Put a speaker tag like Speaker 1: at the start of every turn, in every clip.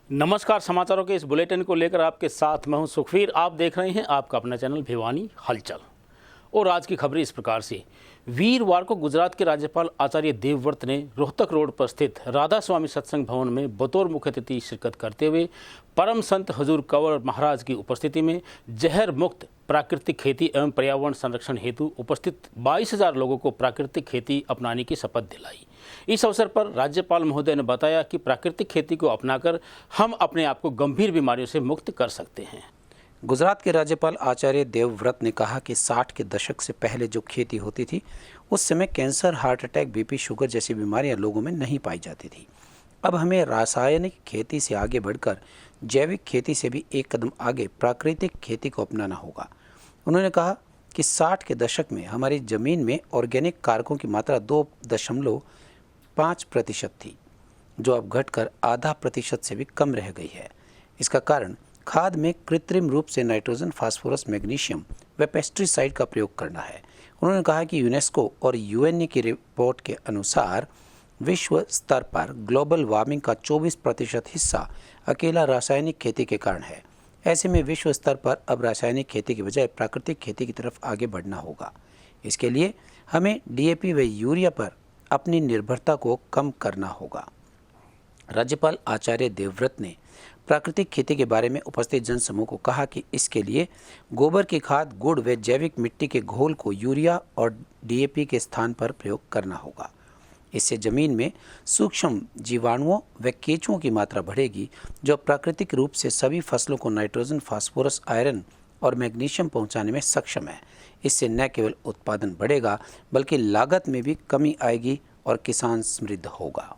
Speaker 1: नमस्कार। समाचारों के इस बुलेटिन को लेकर आपके साथ मैं हूं सुखवीर। आप देख रहे हैं आपका अपना चैनल भिवानी हलचल। और आज की खबरें इस प्रकार से। वीरवार को गुजरात के राज्यपाल आचार्य देवव्रत ने रोहतक रोड पर स्थित राधा स्वामी सत्संग भवन में बतौर मुख्य अतिथि शिरकत करते हुए परम संत हजूर कंवर महाराज की उपस्थिति में जहर मुक्त प्राकृतिक खेती एवं पर्यावरण संरक्षण हेतु उपस्थित 22,000 लोगों को प्राकृतिक खेती अपनाने की शपथ दिलाई। इस अवसर पर राज्यपाल महोदय ने बताया कि प्राकृतिक खेती को अपनाकर हम अपने आप को गंभीर बीमारियों से मुक्त कर सकते हैं।
Speaker 2: गुजरात के राज्यपाल आचार्य देवव्रत ने कहा कि 60 के दशक से पहले जो खेती होती थी उस समय cancer, heart attack, BP, sugar जैसी बीमारियां लोगों में नहीं पाई जाती थी। अब हमें रासायनिक खेती से आगे बढ़कर जैविक खेती से भी एक कदम आगे प्राकृतिक खेती को अपनाना होगा। उन्होंने कहा कि 60 के दशक में हमारी ज़मीन में ऑर्गेनिक कारकों की मात्रा 2.5% थी, जो अब घटकर आधा प्रतिशत से भी कम रह गई है। इसका कारण खाद में कृत्रिम रूप से नाइट्रोजन, फास्फोरस, मैग्नीशियम व पेस्टिसाइड का प्रयोग करना है। उन्होंने कहा कि यूनेस्को और यूएनए की रिपोर्ट के अनुसार विश्व स्तर पर ग्लोबल वार्मिंग का 24% हिस्सा अकेला रासायनिक खेती के कारण है। ऐसे में विश्व स्तर पर अब रासायनिक खेती की बजाय प्राकृतिक खेती की तरफ आगे बढ़ना होगा। इसके लिए हमें डीएपी व यूरिया पर अपनी निर्भरता को कम करना होगा। राज्यपाल आचार्य देवव्रत ने प्राकृतिक खेती के बारे में उपस्थित जनसमूह को कहा कि इसके लिए गोबर की खाद, गुड़ व जैविक मिट्टी के घोल को यूरिया और डीएपी के स्थान पर प्रयोग करना होगा। इससे जमीन में सूक्ष्म जीवाणुओं व केंचुओं की मात्रा बढ़ेगी, जो प्राकृतिक रूप से सभी फसलों को नाइट्रोजन, फास्फोरस, आयरन और मैग्नीशियम पहुंचाने में सक्षम है। इससे न केवल उत्पादन बढ़ेगा बल्कि लागत में भी कमी आएगी और किसान समृद्ध होगा।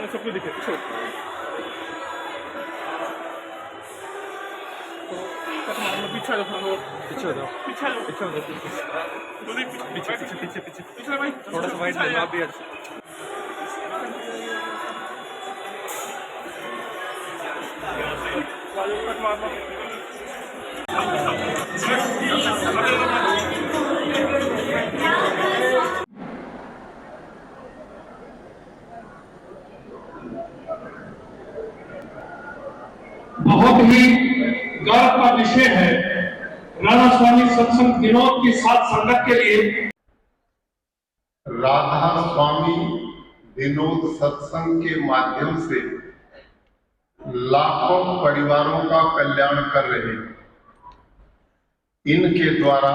Speaker 3: सबको दिखे पीछे पीछे भाई थोड़ा सा वाइड आप भी
Speaker 4: बहुत ही गर्व का विषय है। राधा स्वामी सत्संग विनोद की साथ संगत के लिए
Speaker 5: राधा स्वामी विनोद सत्संग के माध्यम से लाखों परिवारों का कल्याण कर रहे हैं। इनके द्वारा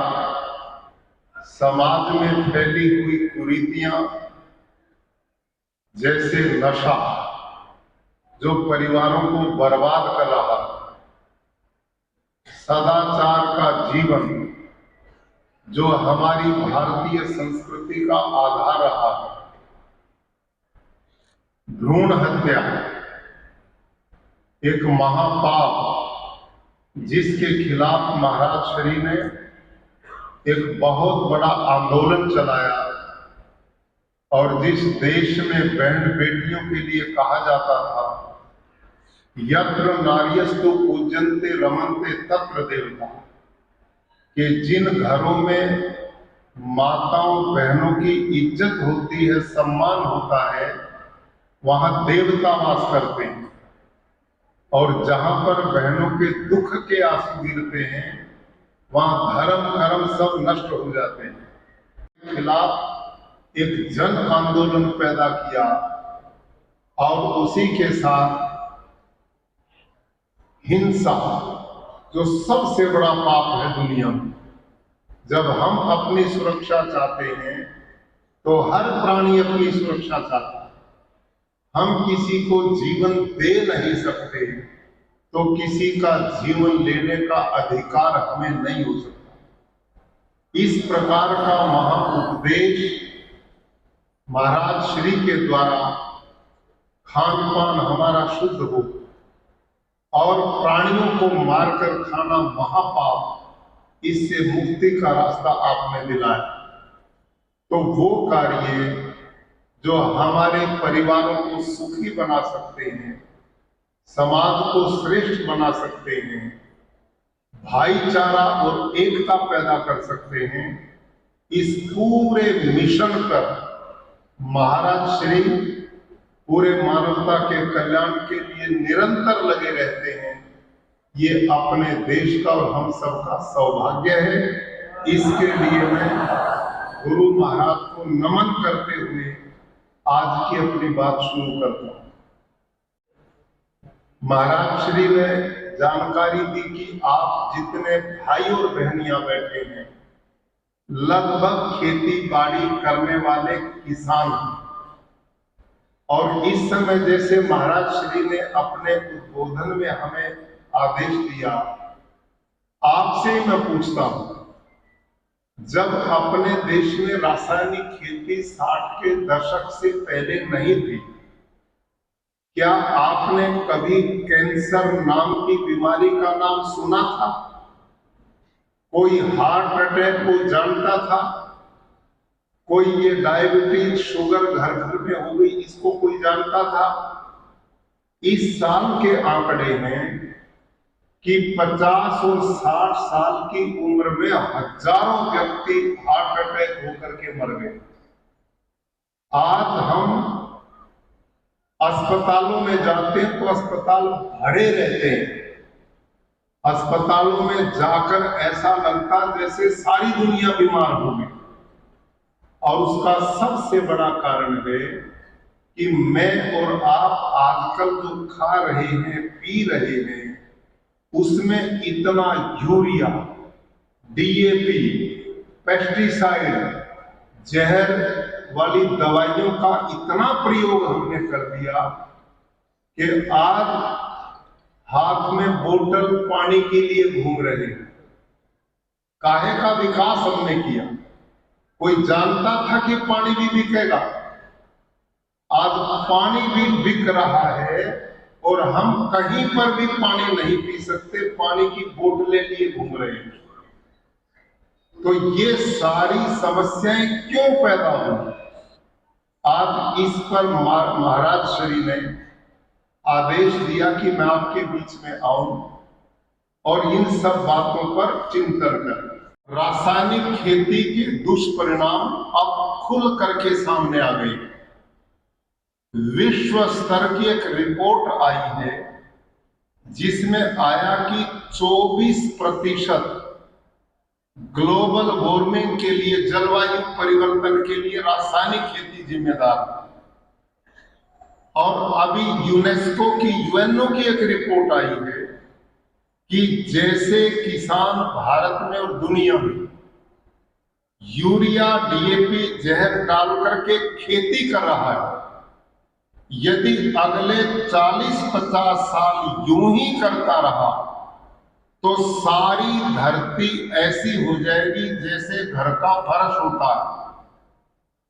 Speaker 5: समाज में फैली हुई कुरीतियां जैसे नशा, जो परिवारों को बर्बाद कर रहा है, सदाचार का जीवन, जो हमारी भारतीय संस्कृति का आधार रहा है, भ्रूण हत्या एक महापाप जिसके खिलाफ महाराज श्री ने एक बहुत बड़ा आंदोलन चलाया, और जिस देश में बहन बेटियों के लिए कहा जाता था यत्र नार्यस्तु पूज्यन्ते रमन्ते तत्र देवता, कि जिन घरों में माताओं बहनों की इज्जत होती है, सम्मान होता है, वहां देवता वास करते हैं। और जहां पर बहनों के दुख के आंसू गिरते हैं वहां धर्म कर्म सब नष्ट हो जाते हैं। खिलाफ एक जन आंदोलन पैदा किया और उसी के साथ हिंसा, जो सबसे बड़ा पाप है दुनिया में। जब हम अपनी सुरक्षा चाहते हैं तो हर प्राणी अपनी सुरक्षा चाहता है। हम किसी को जीवन दे नहीं सकते तो किसी का जीवन लेने का अधिकार हमें नहीं हो सकता। इस प्रकार का महाउपदेश महाराज श्री के द्वारा खान पान हमारा शुद्ध हो और प्राणियों को मारकर खाना महापाप, इससे मुक्ति का रास्ता आपने दिलाया। तो वो कार्य जो हमारे परिवारों को सुखी बना सकते हैं, समाज को श्रेष्ठ बना सकते हैं, भाईचारा और एकता पैदा कर सकते हैं, इस पूरे मिशन पर महाराज श्री पूरे मानवता के कल्याण के लिए निरंतर लगे रहते हैं। ये अपने देश का और हम सबका सौभाग्य है। इसके लिए मैं गुरु महाराज को नमन करते हुए आज की अपनी बात शुरू करता हूं। महाराज श्री ने जानकारी दी कि आप जितने भाई और बहनियां बैठे हैं लगभग खेती बाड़ी करने वाले किसान हैं। और इस समय जैसे महाराज श्री ने अपने उद्बोधन में हमें आदेश दिया, आपसे ही मैं पूछता हूं, जब अपने देश में रासायनिक खेती 60 के दशक से पहले नहीं थी, क्या आपने कभी कैंसर नाम की बीमारी का नाम सुना था? कोई हार्ट अटैक को जानता था? कोई ये डायबिटीज शुगर घर घर में हो गई इसको कोई जानता था? इस साल के आंकड़े हैं कि 50 और 60 साल की उम्र में हजारों व्यक्ति हार्ट अटैक होकर के मर गए। आज हम अस्पतालों में जाते हैं तो अस्पताल भरे रहते हैं। अस्पतालों में जाकर ऐसा लगता जैसे सारी दुनिया बीमार हो गई। और उसका सबसे बड़ा कारण है कि मैं और आप आजकल जो खा रहे हैं, पी रहे हैं, उसमें इतना यूरिया, डीएपी, पेस्टिसाइड, जहर वाली दवाइयों का इतना प्रयोग हमने कर दिया कि आज हाथ में बोतल पानी के लिए घूम रहे हैं। काहे का विकास हमने किया? कोई जानता था कि पानी भी बिकेगा? आज पानी भी बिक रहा है और हम कहीं पर भी पानी नहीं पी सकते, पानी की बोतलें लिए घूम रहे हैं। तो ये सारी समस्याएं क्यों पैदा हुई? आज इस पर महाराज श्री ने आदेश दिया कि मैं आपके बीच में आऊं और इन सब बातों पर चिंतन करें। रासायनिक खेती के दुष्परिणाम अब खुल करके सामने आ गई। विश्व स्तर की एक रिपोर्ट आई है जिसमें आया कि 24% ग्लोबल वार्मिंग के लिए, जलवायु परिवर्तन के लिए रासायनिक खेती जिम्मेदार है। और अभी यूनेस्को की यूएनओ की एक रिपोर्ट आई है कि जैसे किसान भारत में और दुनिया में यूरिया डीएपी जहर डाल करके खेती कर रहा है, यदि अगले 40-50 साल यूं ही करता रहा तो सारी धरती ऐसी हो जाएगी जैसे घर का फर्श होता है।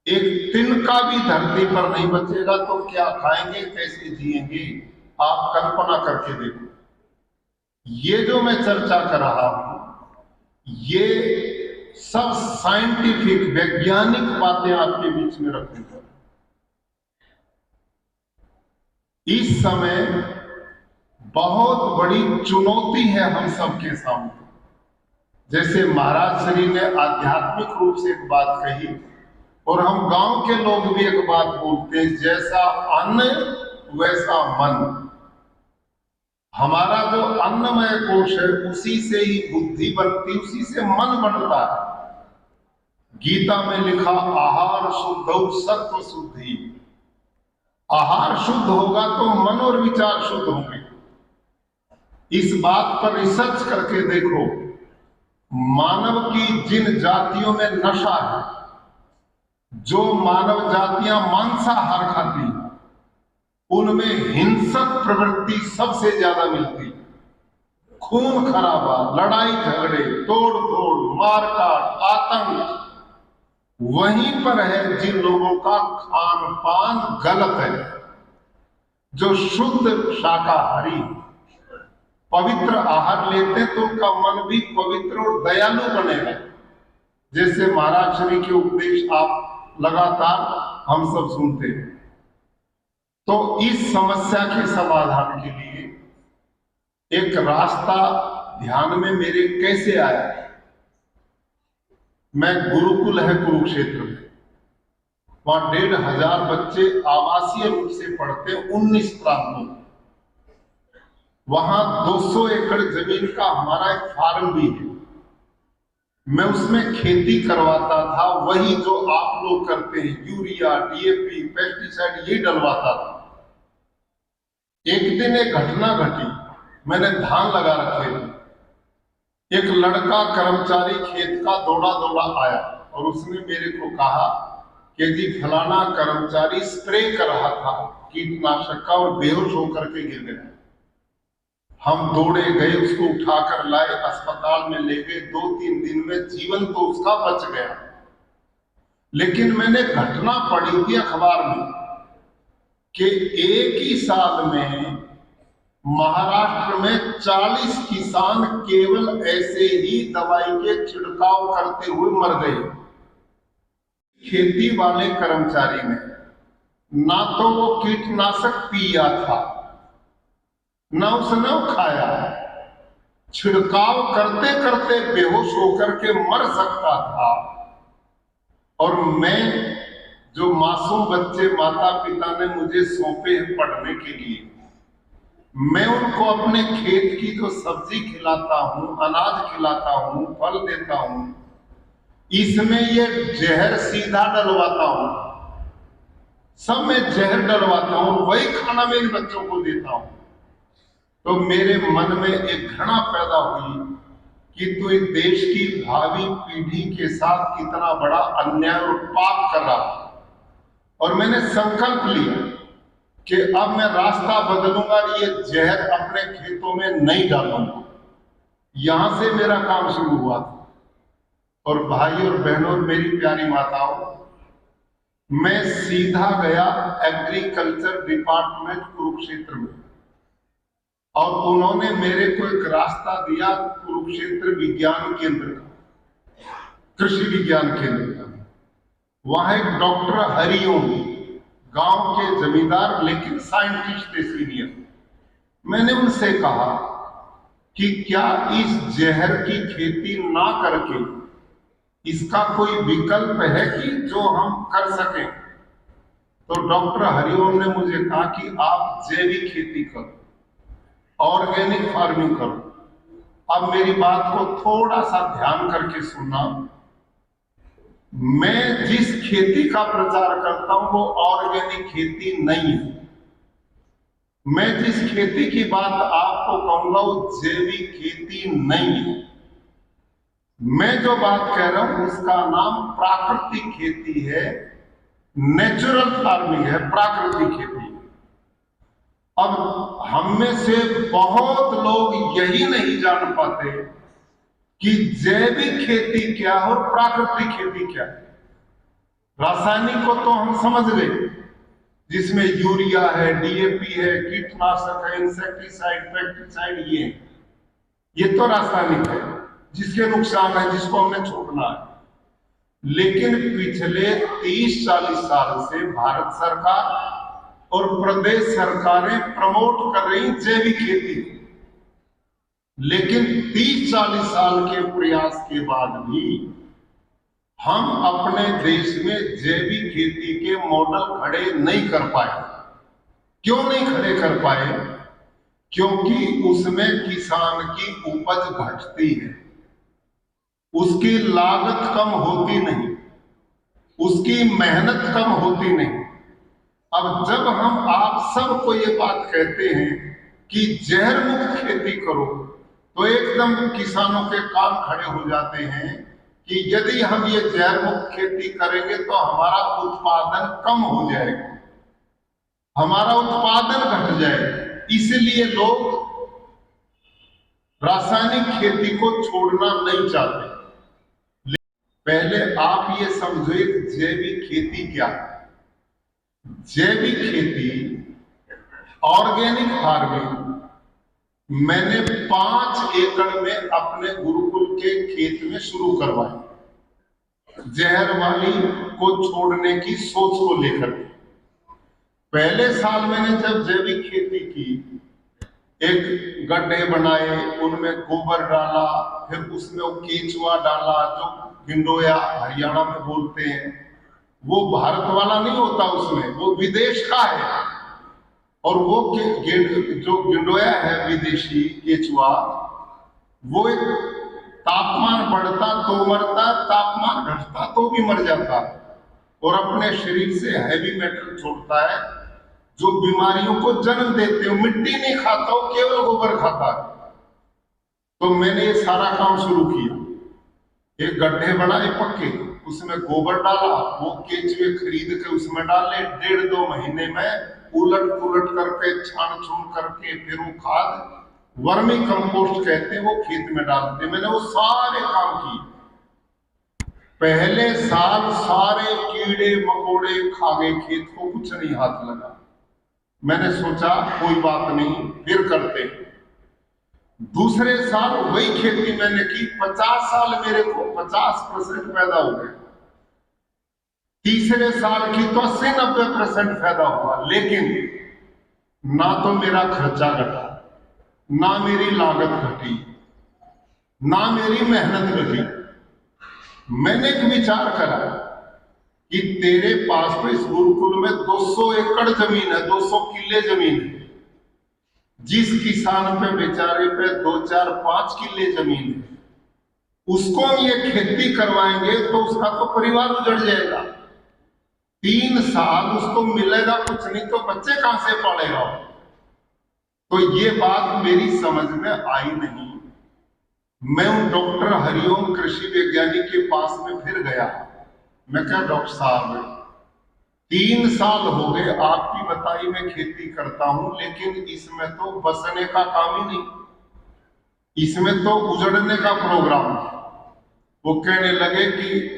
Speaker 5: एक तिनका भी धरती पर नहीं बचेगा तो क्या खाएंगे, कैसे जिएंगे? आप कल्पना करके देखो। ये जो मैं चर्चा कर रहा हूं, ये सब साइंटिफिक वैज्ञानिक बातें आपके बीच में रखूंगा। इस समय बहुत बड़ी चुनौती है हम सबके सामने। जैसे महाराज श्री ने आध्यात्मिक रूप से एक बात कही और हम गांव के लोग भी एक बात बोलते हैं, जैसा अन्न वैसा मन। हमारा जो अन्नमय कोश है उसी से ही बुद्धि बनती, उसी से मन बनता है। गीता में लिखा आहार शुद्ध सत्व शुद्धि। आहार शुद्ध होगा तो मन और विचार शुद्ध होंगे। इस बात पर रिसर्च करके देखो, मानव की जिन जातियों में नशा है, जो मानव जातियां मांसाहार खाती हैं, उनमें हिंसक प्रवृत्ति सबसे ज्यादा मिलती है। खून खराबा, लड़ाई झगड़े, तोड़ फोड़, मारकाट, आतंक वहीं पर है जिन लोगों का खान पान गलत है। जो शुद्ध शाकाहारी पवित्र आहार लेते तो उनका मन भी पवित्र और दयालु बनेगा। जैसे महाराज श्री के उपदेश आप लगातार हम सब सुनते हैं। तो इस समस्या के समाधान के लिए एक रास्ता ध्यान में मेरे कैसे आया। मैं गुरुकुल है कुरुक्षेत्र में, वहां 1500 बच्चे आवासीय रूप से पढ़ते, 19 प्रांतों में। वहां 200 एकड़ जमीन का हमारा एक फार्म भी है। मैं उसमें खेती करवाता था, वही जो आप लोग करते हैं, यूरिया डीएपी पेस्टिसाइड यही डलवाता था। एक दिन एक घटना घटी, मैंने धान लगा रखे थे। एक लड़का कर्मचारी खेत का दौड़ा दौड़ा आया और उसने मेरे को कहा कि जी फलाना कर्मचारी स्प्रे कर रहा था कीटनाशक का और बेहोश होकर के गिर गया। हम दौड़े गए, उसको उठाकर लाए, अस्पताल में ले गए। 2-3 दिन में जीवन तो उसका बच गया। लेकिन मैंने घटना पढ़ी थी अखबार में कि एक ही साल में महाराष्ट्र में 40 किसान केवल ऐसे ही दवाई के छिड़काव करते हुए मर गए। खेती वाले कर्मचारी ने ना तो वो कीटनाशक पिया था, ना उसने खाया, छिड़काव करते करते बेहोश होकर के मर सकता था। और मैं जो मासूम बच्चे माता पिता ने मुझे सौंपे हैं पढ़ने के लिए, मैं उनको अपने खेत की जो सब्जी खिलाता हूं, अनाज खिलाता हूं, फल देता हूं, इसमें ये जहर सीधा डलवाता हूं। सब में जहर डलवाता हूं, वही खाना मैं इन बच्चों को देता हूं। तो मेरे मन में एक घृणा पैदा हुई कि तू इस देश की भावी पीढ़ी के साथ कितना बड़ा अन्याय और पाप कर रहा। और मैंने संकल्प लिया कि अब मैं रास्ता बदलूंगा, ये जहर अपने खेतों में नहीं डालूंगा। यहां से मेरा काम शुरू हुआ था। और भाई और बहनों, मेरी प्यारी माताओं, मैं सीधा गया एग्रीकल्चर डिपार्टमेंट कुरुक्षेत्र में और उन्होंने मेरे को एक रास्ता दिया कुरुक्षेत्र विज्ञान केंद्र का, कृषि विज्ञान केंद्र का। वहां एक डॉक्टर हरिओम, गांव के जमींदार लेकिन साइंटिस्ट थे सीनियर। मैंने उनसे कहा कि क्या इस जहर की खेती ना करके इसका कोई विकल्प है कि जो हम कर सकें। तो डॉक्टर हरिओम ने मुझे कहा कि आप जैविक खेती करो, ऑर्गेनिक फार्मिंग करो। अब मेरी बात को थोड़ा सा ध्यान करके सुनना। मैं जिस खेती का प्रचार करता हूं वो ऑर्गेनिक खेती नहीं है। मैं जिस खेती की बात आपको कहूंगा वो जैविक खेती नहीं है। मैं जो बात कह रहा हूं उसका नाम प्राकृतिक खेती है, नेचुरल फार्मिंग है, प्राकृतिक खेती है। अब हम में से बहुत लोग यही नहीं जान पाते कि जैविक खेती क्या है और प्राकृतिक खेती क्या है। रासायनिक को तो हम समझ गए, जिसमें यूरिया है, डीएपी है, कीटनाशक है, इंसेक्टिसाइड, पेस्टिसाइड, ये तो रासायनिक है जिसके नुकसान है, जिसको हमने छोड़ना है। लेकिन पिछले 30-40 साल से भारत सरकार और प्रदेश सरकारें प्रमोट कर रही जैविक खेती, लेकिन 30-40 साल के प्रयास के बाद भी हम अपने देश में जैविक खेती के मॉडल खड़े नहीं कर पाए। क्यों नहीं खड़े कर पाए? क्योंकि उसमें किसान की उपज घटती है, उसकी लागत कम होती नहीं, उसकी मेहनत कम होती नहीं। अब जब हम आप सबको ये बात कहते हैं कि जहर मुक्त खेती करो, तो एकदम किसानों के कान खड़े हो जाते हैं कि यदि हम ये जहर मुक्त खेती करेंगे तो हमारा उत्पादन कम हो जाएगा, हमारा उत्पादन घट जाएगा। इसलिए लोग रासायनिक खेती को छोड़ना नहीं चाहते। पहले आप ये समझो जैविक खेती क्या है। जैविक खेती, ऑर्गेनिक फार्मिंग मैंने 5 एकड़ में अपने गुरुकुल के खेत में शुरू करवाई, जहर वाली को छोड़ने की सोच को लेकर। पहले साल मैंने जब जैविक खेती की, एक गड्ढे बनाए, उनमें गोबर डाला, फिर उसमें वो केचुआ डाला, जो गिंडोया हरियाणा में बोलते हैं। वो भारत वाला नहीं होता, उसमें वो विदेश का है। और वो जो गिंडोया है विदेशी केचुआ, वो एक तापमान बढ़ता तो मरता, तापमान घटता तो भी मर जाता, और अपने शरीर से हैवी मेटल छोड़ता है जो बीमारियों को जन्म देते हो। मिट्टी नहीं खाता हो, केवल गोबर खाता है। तो मैंने ये सारा काम शुरू किया, एक गड्ढे बनाए पक्के, उसमें गोबर डाला, वो केचुए खरीद के उसमें डाले। 1.5-2 महीने में उलट पुलट करके, छान छून करके, फिर वो खाद, वर्मी कंपोस्ट कहते हैं, वो खेत में डालते। मैंने वो सारे काम किए। पहले साल सारे कीड़े मकोड़े खा गए खेत को, कुछ नहीं हाथ लगा। मैंने सोचा कोई बात नहीं, फिर करते। दूसरे साल वही खेती मैंने की, 50 साल मेरे को 50% पैदा हो गया। तीसरे साल की तो 80-90% फायदा हुआ। लेकिन ना तो मेरा खर्चा घटा, ना मेरी लागत घटी, ना मेरी मेहनत घटी। मैंने एक विचार करा कि तेरे पास तो इस गुरुकुल में 200 एकड़ जमीन है, 200 किले जमीन है। जिस किसान पे बेचारे पे 2-4-5 किले जमीन है, उसको हम ये खेती करवाएंगे तो उसका तो परिवार उजड़ जाएगा। 3 साल उसको मिलेगा कुछ नहीं, तो बच्चे कहां से पालेगा? तो ये बात मेरी समझ में आई नहीं। मैं उन डॉक्टर हरिओम कृषि वैज्ञानिक के पास में फिर गया। मैं कहा, डॉक्टर साहब 3 साल हो गए आपकी बताई मैं खेती करता हूं, लेकिन इसमें तो बसने का काम ही नहीं, इसमें तो उजड़ने का प्रोग्राम है। वो कहने लगे कि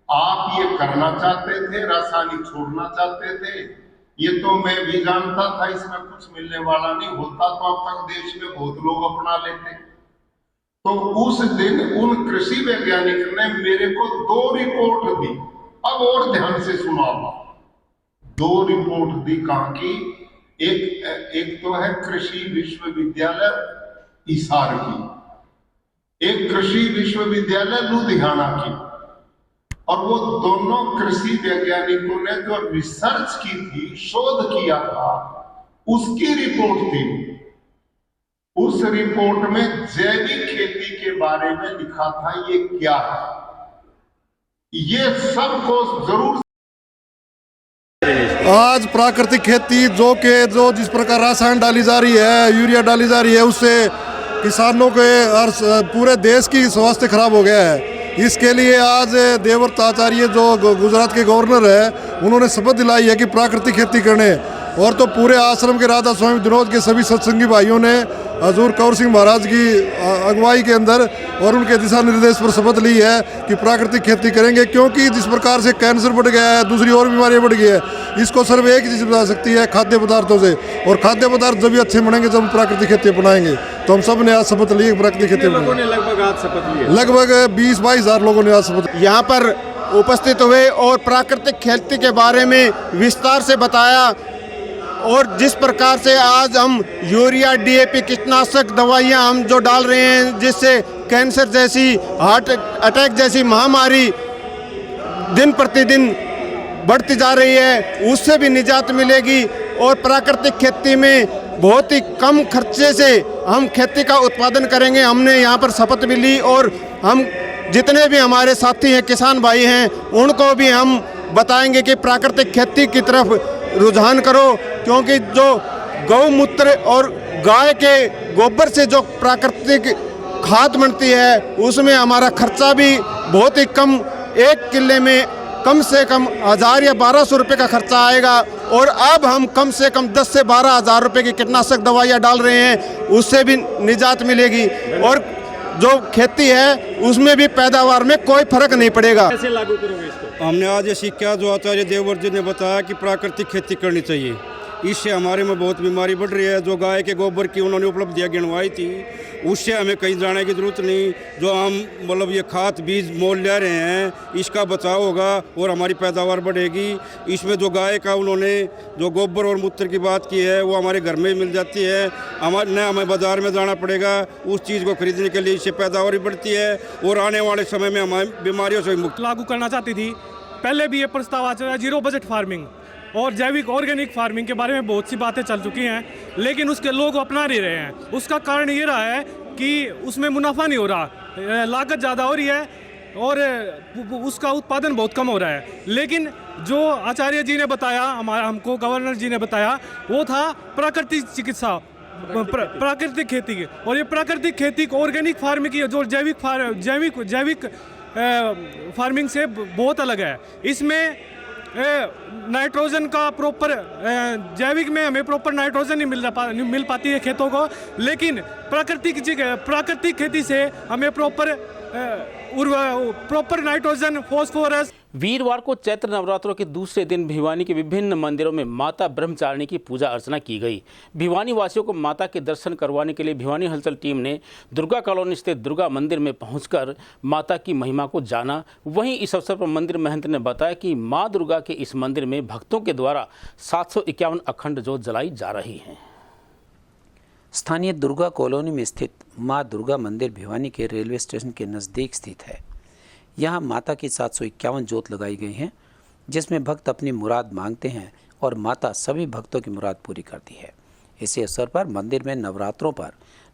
Speaker 5: आप ये करना चाहते थे, रासायनिक छोड़ना चाहते थे, ये तो मैं भी जानता था, इसमें कुछ मिलने वाला नहीं होता तो अब तक देश में बहुत लोग अपना लेते। तो उस दिन उन कृषि वैज्ञानिक ने मेरे को 2 रिपोर्ट दी। अब और ध्यान से सुना, 2 रिपोर्ट दी। कहाँ की? एक तो है कृषि विश्वविद्यालय हिसार की, एक कृषि विश्वविद्यालय लुधियाना की। और वो दोनों कृषि वैज्ञानिकों ने जो रिसर्च की थी, शोध किया था, उसकी रिपोर्ट थी। उस रिपोर्ट में जैविक खेती के बारे में लिखा था ये क्या है। ये सबको जरूर
Speaker 6: आज प्राकृतिक खेती जो जिस प्रकार रासायन डाली जा रही है, यूरिया डाली जा रही है, उससे किसानों के और पूरे देश की स्वास्थ्य खराब हो गया है। इसके लिए आज देवव्रत आचार्य जो गुजरात के गवर्नर है, उन्होंने शपथ दिलाई है कि प्राकृतिक खेती करने। और तो पूरे आश्रम के राधा स्वामी विनोद के सभी सत्संगी भाइयों ने हजूर कंवर सिंह महाराज की अगुवाई के अंदर और उनके दिशा निर्देश पर शपथ ली है कि प्राकृतिक खेती करेंगे, क्योंकि जिस प्रकार से कैंसर बढ़ गया है, दूसरी और बीमारियां बढ़ गई है, इसको सिर्फ एक चीज़ बता सकती है, खाद्य पदार्थों से। और खाद्य पदार्थ जब भी अच्छे बनेंगे जब हम प्राकृतिक खेती अपनाएंगे। तो हम सब ने आज शपथ ली प्राकृतिक खेती अपनाएंगे।
Speaker 3: लगभग आज शपथ ली?
Speaker 6: लगभग 20-22 हज़ार लोगों ने आज शपथ।
Speaker 7: यहाँ पर उपस्थित हुए और प्राकृतिक खेती के बारे में विस्तार से बताया। और जिस प्रकार से आज हम यूरिया, DAP, कीटनाशक दवाइयाँ हम जो डाल रहे हैं, जिससे कैंसर जैसी, हार्ट अटैक जैसी महामारी दिन प्रतिदिन बढ़ती जा रही है, उससे भी निजात मिलेगी। और प्राकृतिक खेती में बहुत ही कम खर्चे से हम खेती का उत्पादन करेंगे। हमने यहाँ पर शपथ भी ली और हम जितने भी हमारे साथी हैं, किसान भाई हैं, उनको भी हम बताएंगे कि प्राकृतिक खेती की तरफ रुझान करो, क्योंकि जो गौमूत्र और गाय के गोबर से जो प्राकृतिक खाद बनती है, उसमें हमारा खर्चा भी बहुत ही कम, 1 किले में कम से कम 1000 या 1200 रुपये का खर्चा आएगा। और अब हम कम से कम 10 से 12 हज़ार रुपये की कीटनाशक दवाइयाँ डाल रहे हैं, उससे भी निजात मिलेगी। और जो खेती है उसमें भी पैदावार में कोई फर्क नहीं पड़ेगा।
Speaker 3: कैसे लागू करोगे इसको?
Speaker 8: हमने आज ये सीखा जो आचार्य देवव्रत जी ने बताया कि प्राकृतिक खेती करनी चाहिए। इससे हमारे में बहुत बीमारी बढ़ रही है। जो गाय के गोबर की उन्होंने उपलब्धियाँ गिनवाई थी, उससे हमें कहीं जाने की ज़रूरत नहीं। जो हम मतलब ये खाद बीज मोल ले रहे हैं, इसका बचाव होगा और हमारी पैदावार बढ़ेगी। इसमें जो गाय का उन्होंने जो गोबर और मूत्र की बात की है, वो हमारे घर में मिल जाती है। न हमें बाज़ार में जाना पड़ेगा उस चीज़ को खरीदने के लिए। इससे पैदावार भी बढ़ती है और आने वाले समय में हमारी बीमारियों से मुक्त।
Speaker 3: लागू करना चाहती थी। पहले भी ये प्रस्ताव आ चुका है, 0 बजट फार्मिंग और जैविक ऑर्गेनिक फार्मिंग के बारे में बहुत सी बातें चल चुकी हैं, लेकिन उसके लोग अपना नहीं रहे हैं। उसका कारण ये रहा है कि उसमें मुनाफा नहीं हो रहा, लागत ज़्यादा हो रही है और उसका उत्पादन बहुत कम हो रहा है। लेकिन जो आचार्य जी ने बताया, हमको गवर्नर जी ने बताया, वो था प्राकृतिक चिकित्सा, प्राकृतिक खेती की। और ये प्राकृतिक खेती को ऑर्गेनिक फार्मिंग की जो जैविक फार्मिंग से बहुत अलग है। इसमें नाइट्रोजन का प्रॉपर, जैविक में हमें प्रॉपर नाइट्रोजन नहीं मिल पाती है खेतों को, लेकिन प्राकृतिक खेती से हमें प्रॉपर नाइट्रोजन, फॉस्फोरस।
Speaker 1: वीरवार को चैत्र नवरात्रों के दूसरे दिन भिवानी के विभिन्न मंदिरों में माता ब्रह्मचारिणी की पूजा अर्चना की गई। भिवानी वासियों को माता के दर्शन करवाने के लिए भिवानी हलचल टीम ने दुर्गा कॉलोनी स्थित दुर्गा मंदिर में पहुंचकर माता की महिमा को जाना। वहीं इस अवसर पर मंदिर महंत ने बताया कि मां दुर्गा के इस मंदिर में भक्तों के द्वारा 751 अखंड ज्योत जलाई जा रही है।
Speaker 2: स्थानीय दुर्गा कॉलोनी में स्थित मां दुर्गा मंदिर भिवानी के रेलवे स्टेशन के नज़दीक स्थित है। यहाँ माता की 751 ज्योत लगाई गई हैं, जिसमें भक्त अपनी मुराद मांगते हैं और माता सभी भक्तों की मुराद पूरी करती है। इसी अवसर पर मंदिर में नवरात्रों पर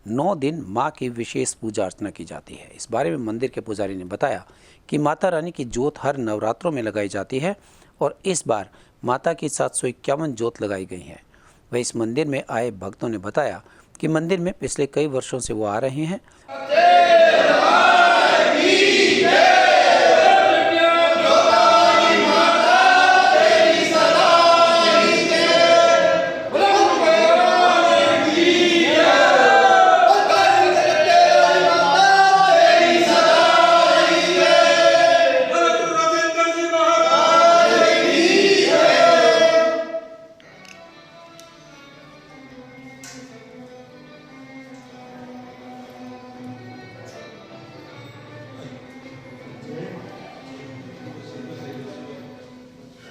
Speaker 2: 9 दिन मां की विशेष पूजा अर्चना की जाती है। इस बारे में मंदिर के पुजारी ने बताया कि माता रानी की ज्योत हर नवरात्रों में लगाई जाती है और इस बार माता की 751 ज्योत लगाई गई हैं। वह इस मंदिर में आए भक्तों ने बताया कि मंदिर में पिछले कई वर्षों से वो आ रहे हैं।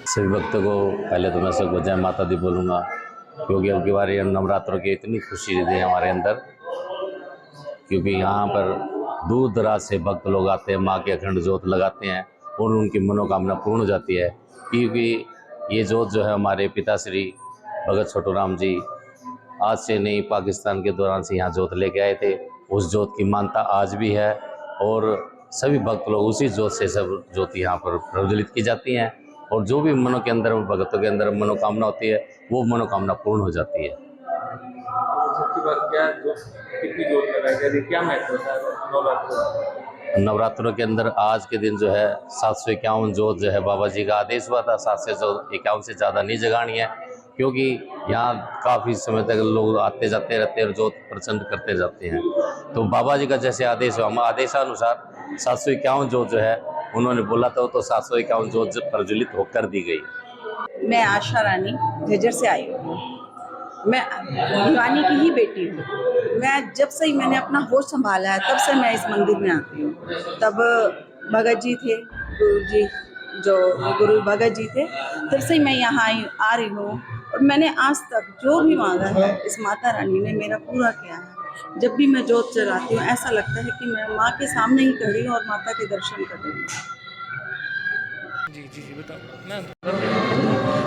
Speaker 9: सभी भक्तों को पहले तो मैं सबको जय माता दी बोलूँगा, क्योंकि अब की बार नवरात्रों की इतनी खुशी है हमारे अंदर, क्योंकि यहाँ पर दूर दराज से भक्त लोग आते हैं, माँ के अखंड ज्योत लगाते हैं और उनकी मनोकामना पूर्ण हो जाती है। क्योंकि ये ज्योत जो है हमारे पिताश्री भगत छोटूराम जी आज से नहीं, पाकिस्तान के दौरान से यहाँ ज्योत लेके आए थे। उस ज्योत की मान्यता आज भी है और सभी भक्त लोग उसी ज्योत से सब ज्योति यहाँ पर प्रज्वलित की जाती हैं और जो भी मनो के अंदर भक्तों के अंदर मनोकामना होती है वो मनोकामना पूर्ण हो जाती है।
Speaker 10: क्या महत्व है
Speaker 9: नवरात्रों के अंदर आज के दिन जो है 751 जोत जो है बाबा जी का आदेश हुआ था 751 से ज़्यादा नहीं जगानी है, क्योंकि यहाँ काफ़ी समय तक लोग आते जाते रहते हैं और जोत प्रचंड करते जाते हैं। तो बाबा जी का जैसे आदेश हुआ, हम आदेशानुसार 751 जोत जो है उन्होंने बोला था तो 751 जोत प्रज्वलित होकर दी गई।
Speaker 11: मैं आशा रानी झज्जर से आई हूँ। मैं भिवानी की ही बेटी हूँ। मैं जब से ही मैंने अपना होश संभाला है तब से मैं इस मंदिर में आती हूँ। तब भगत जी थे, गुरु भगत जी थे, तब से ही मैं यहाँ आ रही हूँ और मैंने आज तक जो भी मांगा है इस माता रानी ने मेरा पूरा किया है। जब भी मैं जोत जगाती हूँ ऐसा लगता है कि मैं माँ के सामने ही खड़ी हूँ और माता के दर्शन कर रही हूँ।
Speaker 3: जी बताओ ना।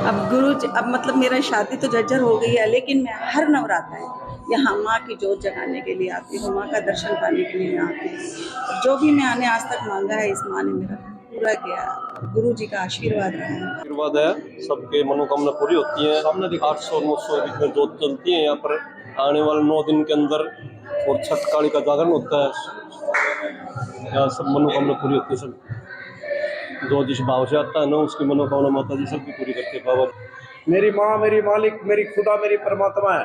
Speaker 11: अब मतलब मेरा शादी तो झज्जर हो गई है, लेकिन मैं हर नवरात्र यहाँ माँ की जोत जगाने के लिए आती हूँ, माँ का दर्शन पाने के लिए आती हूँ। जो भी मैंने आज तक मांगा है इस माँ ने मेरा पूरा किया। गुरु जी का आशीर्वाद रहा है।
Speaker 12: आशीर्वाद है, सबके मनोकामना पूरी होती है। 800-900 में जोत चलती है यहाँ पर आने वाले 9 दिन के अंदर, और छठ काली का जागरण होता है। यहाँ सब मनोकामना पूरी होती है। सब जो जिस भाव से आता है ना उसकी मनोकामना माता जी सबकी पूरी करते हैं। बाबा
Speaker 13: मेरी माँ, मेरी मालिक, मेरी खुदा, मेरी परमात्मा है।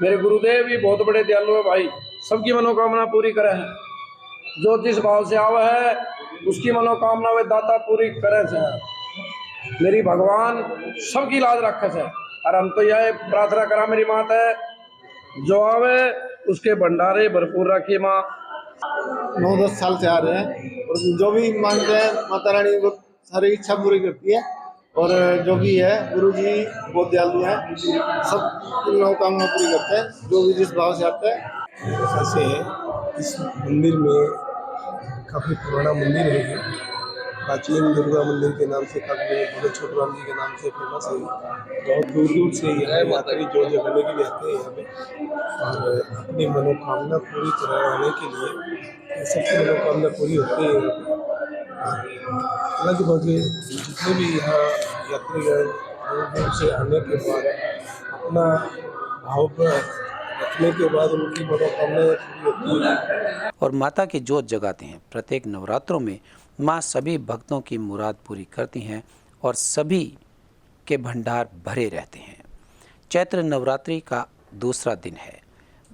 Speaker 13: मेरे गुरुदेव भी बहुत बड़े दयालु है भाई, सबकी मनोकामना पूरी करे हैं। जो जिस भाव से आवा है उसकी मनोकामना वे दाता पूरी करे से। मेरी भगवान सबकी लाज रखे से, और हम तो यह प्रार्थना करा मेरी माता है जो आवे उसके भंडारे भरपूर रखिए माँ।
Speaker 7: 9-10 साल से आ रहे हैं और जो भी मांगते हैं माता रानी वो सारी इच्छा पूरी करती है। और जो भी है गुरु जी बहुत दयालु हैं, सब मनोकामना पूरी करते हैं जो भी जिस भाव से आता है।
Speaker 14: ऐसे इस मंदिर में काफ़ी पुराना मंदिर है, प्राचीन दुर्गा मंदिर के नाम से काफ़ी भगत छोटूराम जी के नाम से फेमस है। बहुत दूर दूर से यहाँ यात्री जो जगाने के लिए आते हैं यहाँ पे, और अपनी मनोकामना पूरी कराने के लिए सबकी मनोकामना पूरी होती है। लगभग जितने भी यहाँ यात्रीगण दूर दूर से आने के बाद अपना भाव पर रखने के बाद उनकी मनोकामना पूरी होती है
Speaker 2: और माता की जोत जगाते हैं। प्रत्येक नवरात्रों में माँ सभी भक्तों की मुराद पूरी करती हैं और सभी के भंडार भरे रहते हैं। चैत्र नवरात्रि का दूसरा दिन है।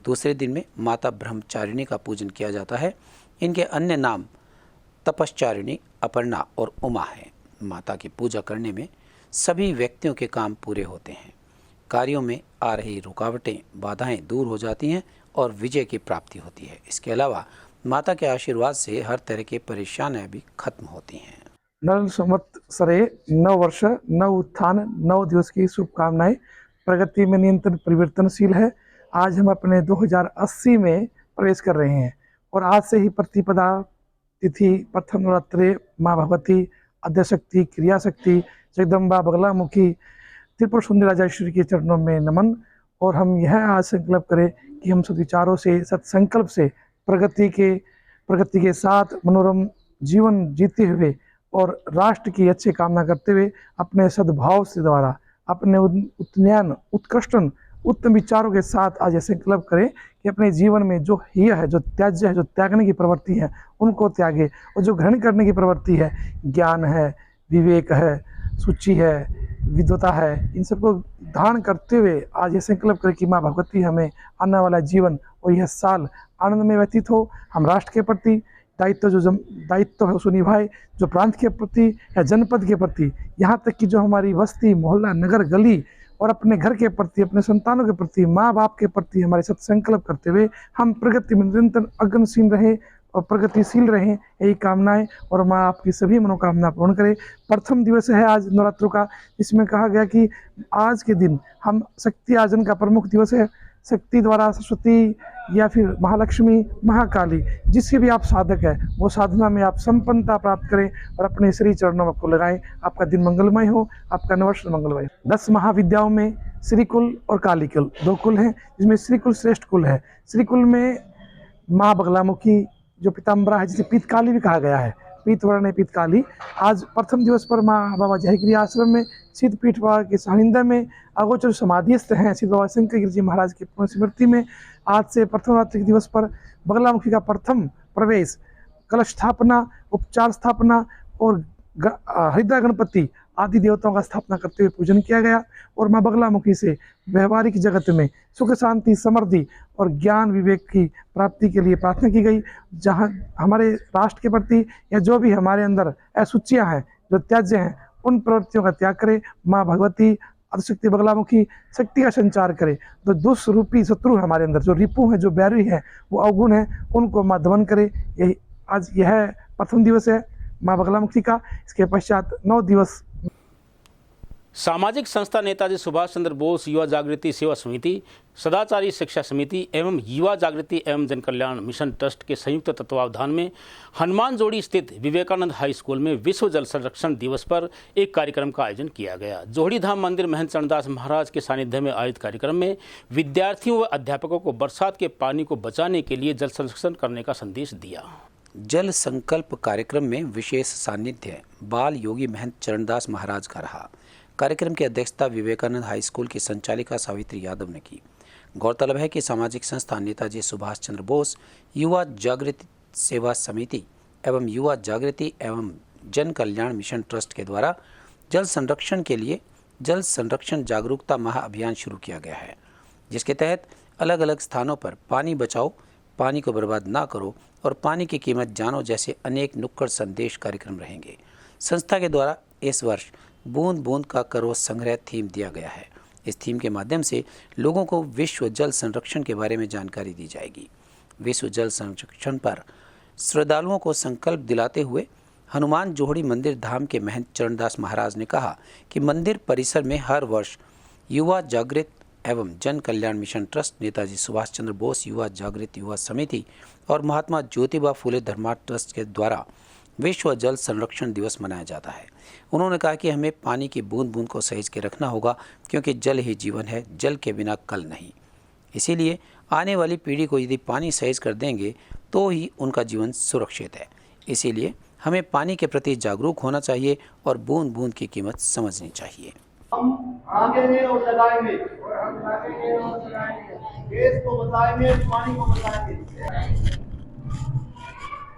Speaker 2: दूसरे दिन में माता ब्रह्मचारिणी का पूजन किया जाता है। इनके अन्य नाम तपश्चारिणी, अपर्णा और उमा हैं। माता की पूजा करने में सभी व्यक्तियों के काम पूरे होते हैं। कार्यों में आ रही रुकावटें, बाधाएं दूर हो जाती हैं और विजय की प्राप्ति होती है। इसके अलावा माता के आशीर्वाद से हर तरह की परेशानियां भी खत्म होती हैं।
Speaker 14: नव संवत्सरे, नव वर्ष, नव उत्थान, 9 दिवस की शुभकामनाएं। प्रगति में निरंतर परिवर्तनशील है। आज हम अपने 2080 में प्रवेश कर रहे हैं और आज से ही प्रतिपदा तिथि प्रथम नवरात्रे माँ भगवती, आद्यशक्ति, क्रियाशक्ति, जगदम्बा, बगलामुखी, त्रिपुर सुंदरी राजेश्वरी के चरणों में नमन। और हम यह आज संकल्प करें कि हम सद्विचारों से, सत्संकल्प से प्रगति के साथ मनोरम जीवन जीते हुए और राष्ट्र की अच्छी कामना करते हुए अपने सद्भाव से द्वारा अपने उत्तम उत्तम विचारों के साथ आज ऐसे संकल्प करें कि अपने जीवन में जो हिय है, जो त्याज्य है, जो त्यागने की प्रवृत्ति है उनको त्यागे, और जो ग्रहण करने की प्रवृत्ति है, ज्ञान है, विवेक है, सूची है, विद्वता है, इन सबको धारण करते हुए आज ये संकल्प करें कि माँ भगवती हमें आने वाला जीवन और यह साल आनंद में व्यतीत हो। हम राष्ट्र के प्रति दायित्व है उसको निभाए, जो प्रांत के प्रति या जनपद के प्रति, यहाँ तक कि जो हमारी बस्ती, मोहल्ला, नगर, गली और अपने घर के प्रति, अपने संतानों के प्रति, माँ बाप के प्रति हमारे सत्संकल्प करते हुए हम प्रगति में निरंतर अग्रसील रहें और प्रगतिशील रहें, यही कामनाएं। और माँ आपकी सभी मनोकामना पूर्ण करे। प्रथम दिवस है आज नवरात्रों का, इसमें कहा गया कि आज के दिन हम शक्ति आर्जन का प्रमुख दिवस है। शक्ति द्वारा सरस्वती या फिर महालक्ष्मी, महाकाली, जिसके भी आप साधक है वो साधना में आप संपन्नता प्राप्त करें और अपने श्री चरणों में आपको लगाएं। आपका दिन मंगलमय हो, आपका नववर्ष मंगलमय। 10 महाविद्याओं में श्री कुल और काली कुल 2 कुल हैं, जिसमें श्री कुल श्रेष्ठ कुल है। श्री कुल में माँ बगलामुखी जो पीताम्बरा है, जिसे पीतकाली भी कहा गया है, पीतवर्णे पीतकाली। आज प्रथम दिवस पर माँ बाबा जयगिरी आश्रम में सिद्धपीठ बाबा के सानिध्य में अगोचर समाधिस्थ हैं सिद्ध बाबा शंकर गिरी जी महाराज की पुण्य स्मृति में आज से प्रथम रात्रि दिवस पर बगलामुखी का प्रथम प्रवेश, कलश स्थापना, उपचार स्थापना और हरिद्रा गणपति आदि देवताओं का स्थापना करते हुए पूजन किया गया और माँ बगलामुखी से व्यवहारिक जगत में सुख शांति समृद्धि और ज्ञान विवेक की प्राप्ति के लिए प्रार्थना की गई। जहाँ हमारे राष्ट्र के प्रति या जो भी हमारे अंदर अशुचियाँ हैं, जो त्याज्य हैं, उन प्रवृत्तियों का त्याग करे। माँ भगवती अतिशक्ति बगलामुखी शक्ति का संचार करे। तो दुष्रूपी शत्रु हमारे अंदर जो रिपु है, जो बैरी है, वो अवगुण है, उनको माँ दमन करे। यही आज यह प्रथम दिवस है माँ बगलामुखी का। इसके पश्चात 9 दिवस
Speaker 1: सामाजिक संस्था नेताजी सुभाष चंद्र बोस युवा जागृति सेवा समिति, सदाचारी शिक्षा समिति एवं युवा जागृति एवं जन कल्याण मिशन ट्रस्ट के संयुक्त तत्वावधान में हनुमान जोड़ी स्थित विवेकानंद हाई स्कूल में विश्व जल संरक्षण दिवस पर एक कार्यक्रम का आयोजन किया गया। जोड़ी धाम मंदिर महंत चरणदास महाराज के सानिध्य में आयोजित कार्यक्रम में विद्यार्थियों व अध्यापकों को बरसात के पानी को बचाने के लिए जल संरक्षण करने का संदेश दिया।
Speaker 2: जल संकल्प कार्यक्रम में विशेष सानिध्य बाल योगी महंत चरणदास महाराज का रहा। कार्यक्रम की अध्यक्षता विवेकानंद हाई स्कूल की संचालिका सावित्री यादव ने की। गौरतलब है कि सामाजिक संस्था नेताजी सुभाष चंद्र बोस युवा जागृति सेवा समिति एवं युवा जागृति एवं जन कल्याण मिशन ट्रस्ट के द्वारा जल संरक्षण के लिए जल संरक्षण जागरूकता माह अभियान शुरू किया गया है, जिसके तहत अलग अलग स्थानों पर पानी बचाओ, पानी को बर्बाद ना करो और पानी की कीमत जानो जैसे अनेक नुक्कड़ संदेश कार्यक्रम रहेंगे। संस्था के द्वारा इस वर्ष बूंद बूंद का करो संग्रह थीम दिया गया है। इस थीम के माध्यम से लोगों को विश्व जल संरक्षण के बारे में जानकारी दी जाएगी। विश्व जल संरक्षण पर श्रद्धालुओं को संकल्प दिलाते हुए हनुमान जोड़ी मंदिर धाम के महंत चरणदास महाराज ने कहा कि मंदिर परिसर में हर वर्ष युवा जागृत एवं जन कल्याण मिशन ट्रस्ट, नेताजी सुभाष चंद्र बोस युवा जागृत युवा समिति और महात्मा ज्योतिबा फुले धर्मार्थ ट्रस्ट के द्वारा विश्व जल संरक्षण दिवस मनाया जाता है। उन्होंने कहा कि हमें पानी की बूंद बूंद को सहेज के रखना होगा, क्योंकि जल ही जीवन है, जल के बिना कल नहीं। इसीलिए आने वाली पीढ़ी को यदि पानी सहेज कर देंगे तो ही उनका जीवन सुरक्षित है। इसीलिए हमें पानी के प्रति जागरूक होना चाहिए और बूंद बूंद की कीमत समझनी चाहिए।
Speaker 15: हम आगे और लगाएंगे, देश को बचाएंगे, पानी को बचाएंगे।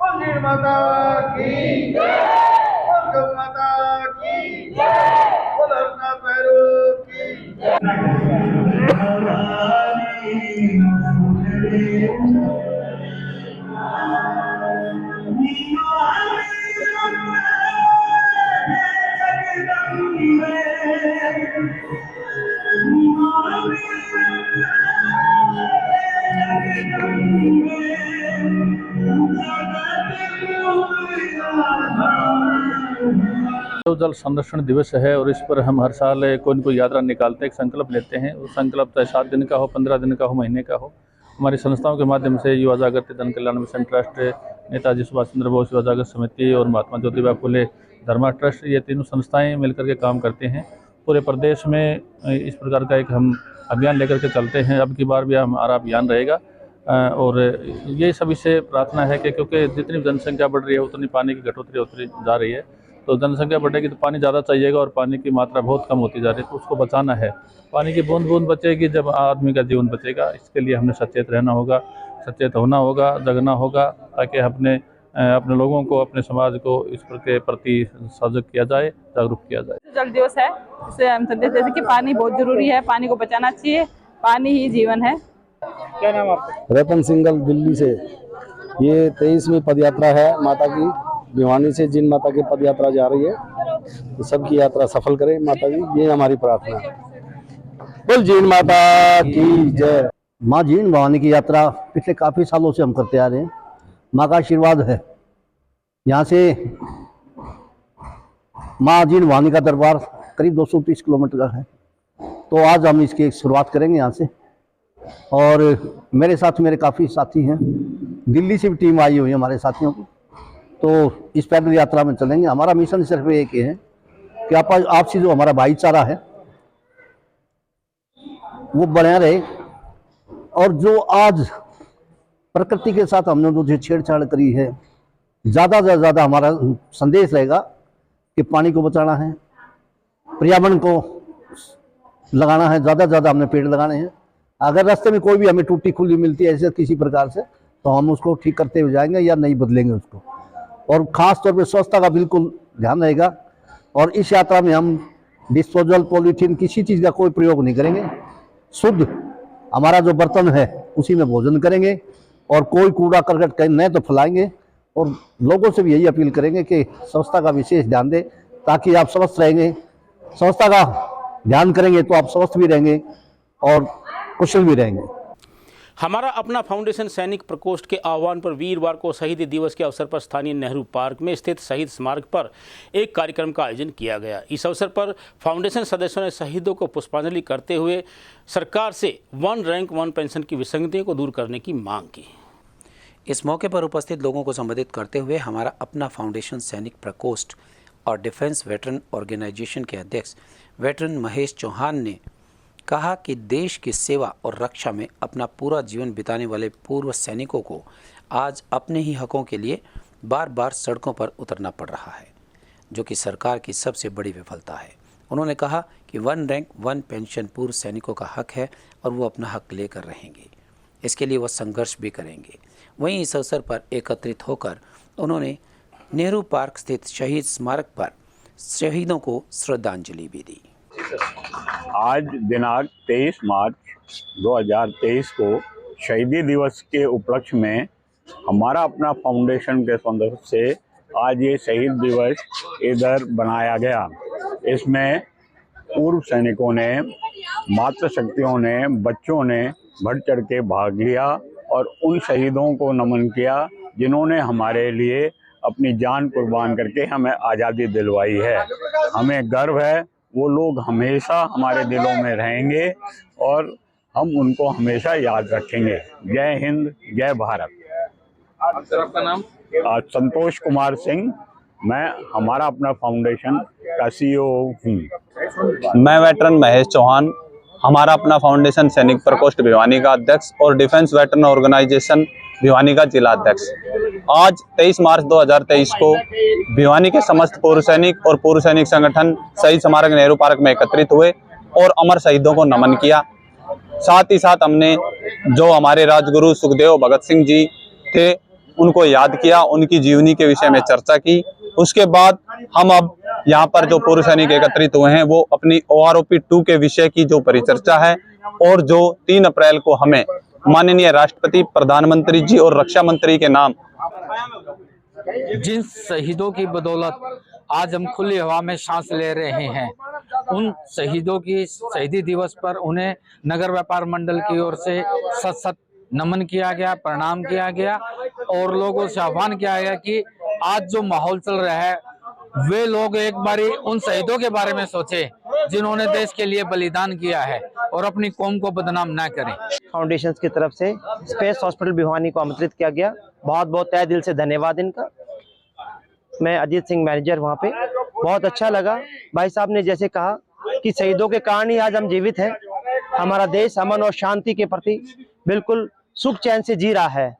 Speaker 15: बोल माता की जय, बोल गौ माता की जय, बोल हरना पैरो की
Speaker 16: जल संरक्षण दिवस है और इस पर हम हर साल कोई न कोई यात्रा निकालते हैं, एक संकल्प लेते हैं। वो संकल्प चाहे 7 दिन का हो, 15 दिन का हो, महीने का हो। हमारी संस्थाओं के माध्यम से युवा जागृति जन कल्याण मिशन ट्रस्ट, नेताजी सुभाष चंद्र बोस युवा जागृत समिति और महात्मा ज्योतिबा फुले धर्मा ट्रस्ट, ये तीनों संस्थाएं मिलकर के काम करते हैं। पूरे प्रदेश में इस प्रकार का एक हम अभियान लेकर के चलते हैं। अब की बार भी हमारा अभियान रहेगा और ये सभी से प्रार्थना है कि क्योंकि जितनी जनसंख्या बढ़ रही है उतनी पानी की कटौती होती जा रही है। तो जनसंख्या बढ़ेगी तो पानी ज़्यादा चाहिएगा और पानी की मात्रा बहुत कम होती जा रही है, तो उसको बचाना है। पानी की बूंद बूंद बचेगी जब आदमी का जीवन बचेगा। इसके लिए हमने सचेत रहना होगा, सचेत होना होगा, जगना होगा, ताकि अपने लोगों को, अपने समाज को इस के प्रति सजग किया जाए, जागरूक किया जाए।
Speaker 17: जल दिवस है, इससे हम संदेश देते कि पानी बहुत जरूरी है, पानी को बचाना चाहिए, पानी ही जीवन है।
Speaker 18: क्या नाम आपका? रतन सिंगल, दिल्ली से। ये 23वीं पदयात्रा है माता की। भिवानी से जिन माता की पद यात्रा जा रही है, तो सबकी यात्रा सफल करे माता जी, ये हमारी प्रार्थना है। बोल जीन माता की जय।
Speaker 19: माँ जीन भवानी की यात्रा पिछले काफ़ी सालों से हम करते आ रहे हैं। माँ का आशीर्वाद है। यहाँ से माँ जीन भवानी का दरबार करीब 230 किलोमीटर का है। तो आज हम इसकी शुरुआत करेंगे यहाँ से। और मेरे साथ मेरे काफ़ी साथी हैं, दिल्ली से भी टीम आई हुई है हमारे साथियों की। तो इस पैदल यात्रा में चलेंगे। हमारा मिशन सिर्फ एक ही है कि आपसी जो हमारा भाईचारा है वो बना रहे। और जो आज प्रकृति के साथ हमने जो छेड़छाड़ करी है, ज़्यादा से ज़्यादा हमारा संदेश रहेगा कि पानी को बचाना है, पर्यावरण को लगाना है, ज़्यादा से ज़्यादा हमने पेड़ लगाने हैं। अगर रास्ते में कोई भी हमें टूटी खुली मिलती है ऐसे किसी प्रकार से, तो हम उसको ठीक करते हुए जाएंगे या नहीं बदलेंगे उसको। और ख़ास तौर पे स्वच्छता का बिल्कुल ध्यान रहेगा। और इस यात्रा में हम डिस्पोजल, पॉलीथीन, किसी चीज़ का कोई प्रयोग नहीं करेंगे। शुद्ध हमारा जो बर्तन है उसी में भोजन करेंगे और कोई कूड़ा करकट कहीं नहीं तो फैलाएंगे। और लोगों से भी यही अपील करेंगे कि स्वच्छता का विशेष ध्यान दें, ताकि आप स्वस्थ रहेंगे। स्वच्छता का ध्यान करेंगे तो आप स्वस्थ भी रहेंगे और कुशल भी रहेंगे।
Speaker 1: हमारा अपना फाउंडेशन सैनिक प्रकोष्ठ के आह्वान पर वीरवार को शहीद दिवस के अवसर पर स्थानीय नेहरू पार्क में स्थित शहीद स्मारक पर एक कार्यक्रम का आयोजन किया गया। इस अवसर पर फाउंडेशन सदस्यों ने शहीदों को पुष्पांजलि करते हुए सरकार से 1 रैंक 1 पेंशन की विसंगतियों को दूर करने की मांग की।
Speaker 2: इस मौके पर उपस्थित लोगों को संबोधित करते हुए हमारा अपना फाउंडेशन सैनिक प्रकोष्ठ और डिफेंस वेटरन ऑर्गेनाइजेशन के अध्यक्ष वेटरन महेश चौहान ने कहा कि देश की सेवा और रक्षा में अपना पूरा जीवन बिताने वाले पूर्व सैनिकों को आज अपने ही हकों के लिए बार बार सड़कों पर उतरना पड़ रहा है, जो कि सरकार की सबसे बड़ी विफलता है। उन्होंने कहा कि 1 रैंक 1 पेंशन पूर्व सैनिकों का हक है और वो अपना हक लेकर रहेंगे। इसके लिए वह संघर्ष भी करेंगे। वहीं इस अवसर पर एकत्रित होकर उन्होंने नेहरू पार्क स्थित शहीद स्मारक पर शहीदों को श्रद्धांजलि भी दी।
Speaker 20: आज दिनांक 23 मार्च 2023 को शहीदी दिवस के उपलक्ष्य में हमारा अपना फाउंडेशन के संदर्भ से आज ये शहीद दिवस इधर बनाया गया। इसमें पूर्व सैनिकों ने, मातृशक्तियों ने, बच्चों ने बढ़ चढ़ के भाग लिया और उन शहीदों को नमन किया जिन्होंने हमारे लिए अपनी जान कुर्बान करके हमें आज़ादी दिलवाई है। हमें गर्व है, वो लोग हमेशा हमारे दिलों में रहेंगे और हम उनको हमेशा याद रखेंगे। जय हिंद, जय भारत।
Speaker 10: आपका नाम?
Speaker 20: संतोष कुमार सिंह। मैं हमारा अपना फाउंडेशन का CEO हूँ।
Speaker 21: मैं वेटरन महेश चौहान, हमारा अपना फाउंडेशन सैनिक प्रकोष्ठ भिवानी का अध्यक्ष और डिफेंस वेटरन ऑर्गेनाइजेशन भिवानी का जिला अध्यक्ष। आज 23 मार्च 2023 को भिवानी के समस्त पूर्व सैनिक और पूर्व सैनिक संगठन शहीद स्मारक नेहरू पार्क में एकत्रित हुए और अमर शहीदों को नमन किया। साथ ही साथ हमने जो हमारे राजगुरु सुखदेव भगत सिंह जी थे उनको याद किया, उनकी जीवनी के विषय में चर्चा की। उसके बाद हम अब यहाँ पर जो पूर्व सैनिक एकत्रित हुए हैं वो अपनी OROP 2 के विषय की जो परिचर्चा है और जो 3 अप्रैल को हमें माननीय राष्ट्रपति, प्रधानमंत्री जी और रक्षा मंत्री के नाम
Speaker 22: जिन शहीदों की बदौलत आज हम खुली हवा में सांस ले रहे हैं, उन शहीदों की शहीदी दिवस पर उन्हें नगर व्यापार मंडल की ओर से सत नमन किया गया, प्रणाम किया गया और लोगों से आह्वान किया गया कि आज जो माहौल चल रहा है वे लोग एक बारी उन शहीदों के बारे में सोचें जिन्होंने देश के लिए बलिदान किया है और अपनी कौम को बदनाम ना करें।
Speaker 23: फाउंडेशन की तरफ से स्पेस हॉस्पिटल भिवानी को आमंत्रित किया गया। बहुत बहुत तहे दिल से धन्यवाद इनका। मैं अजीत सिंह, मैनेजर वहाँ पे। बहुत अच्छा लगा। भाई साहब ने जैसे कहा कि शहीदों के कारण ही आज हम जीवित हैं। हमारा देश अमन और शांति के प्रति बिल्कुल सुख चैन से जी रहा है।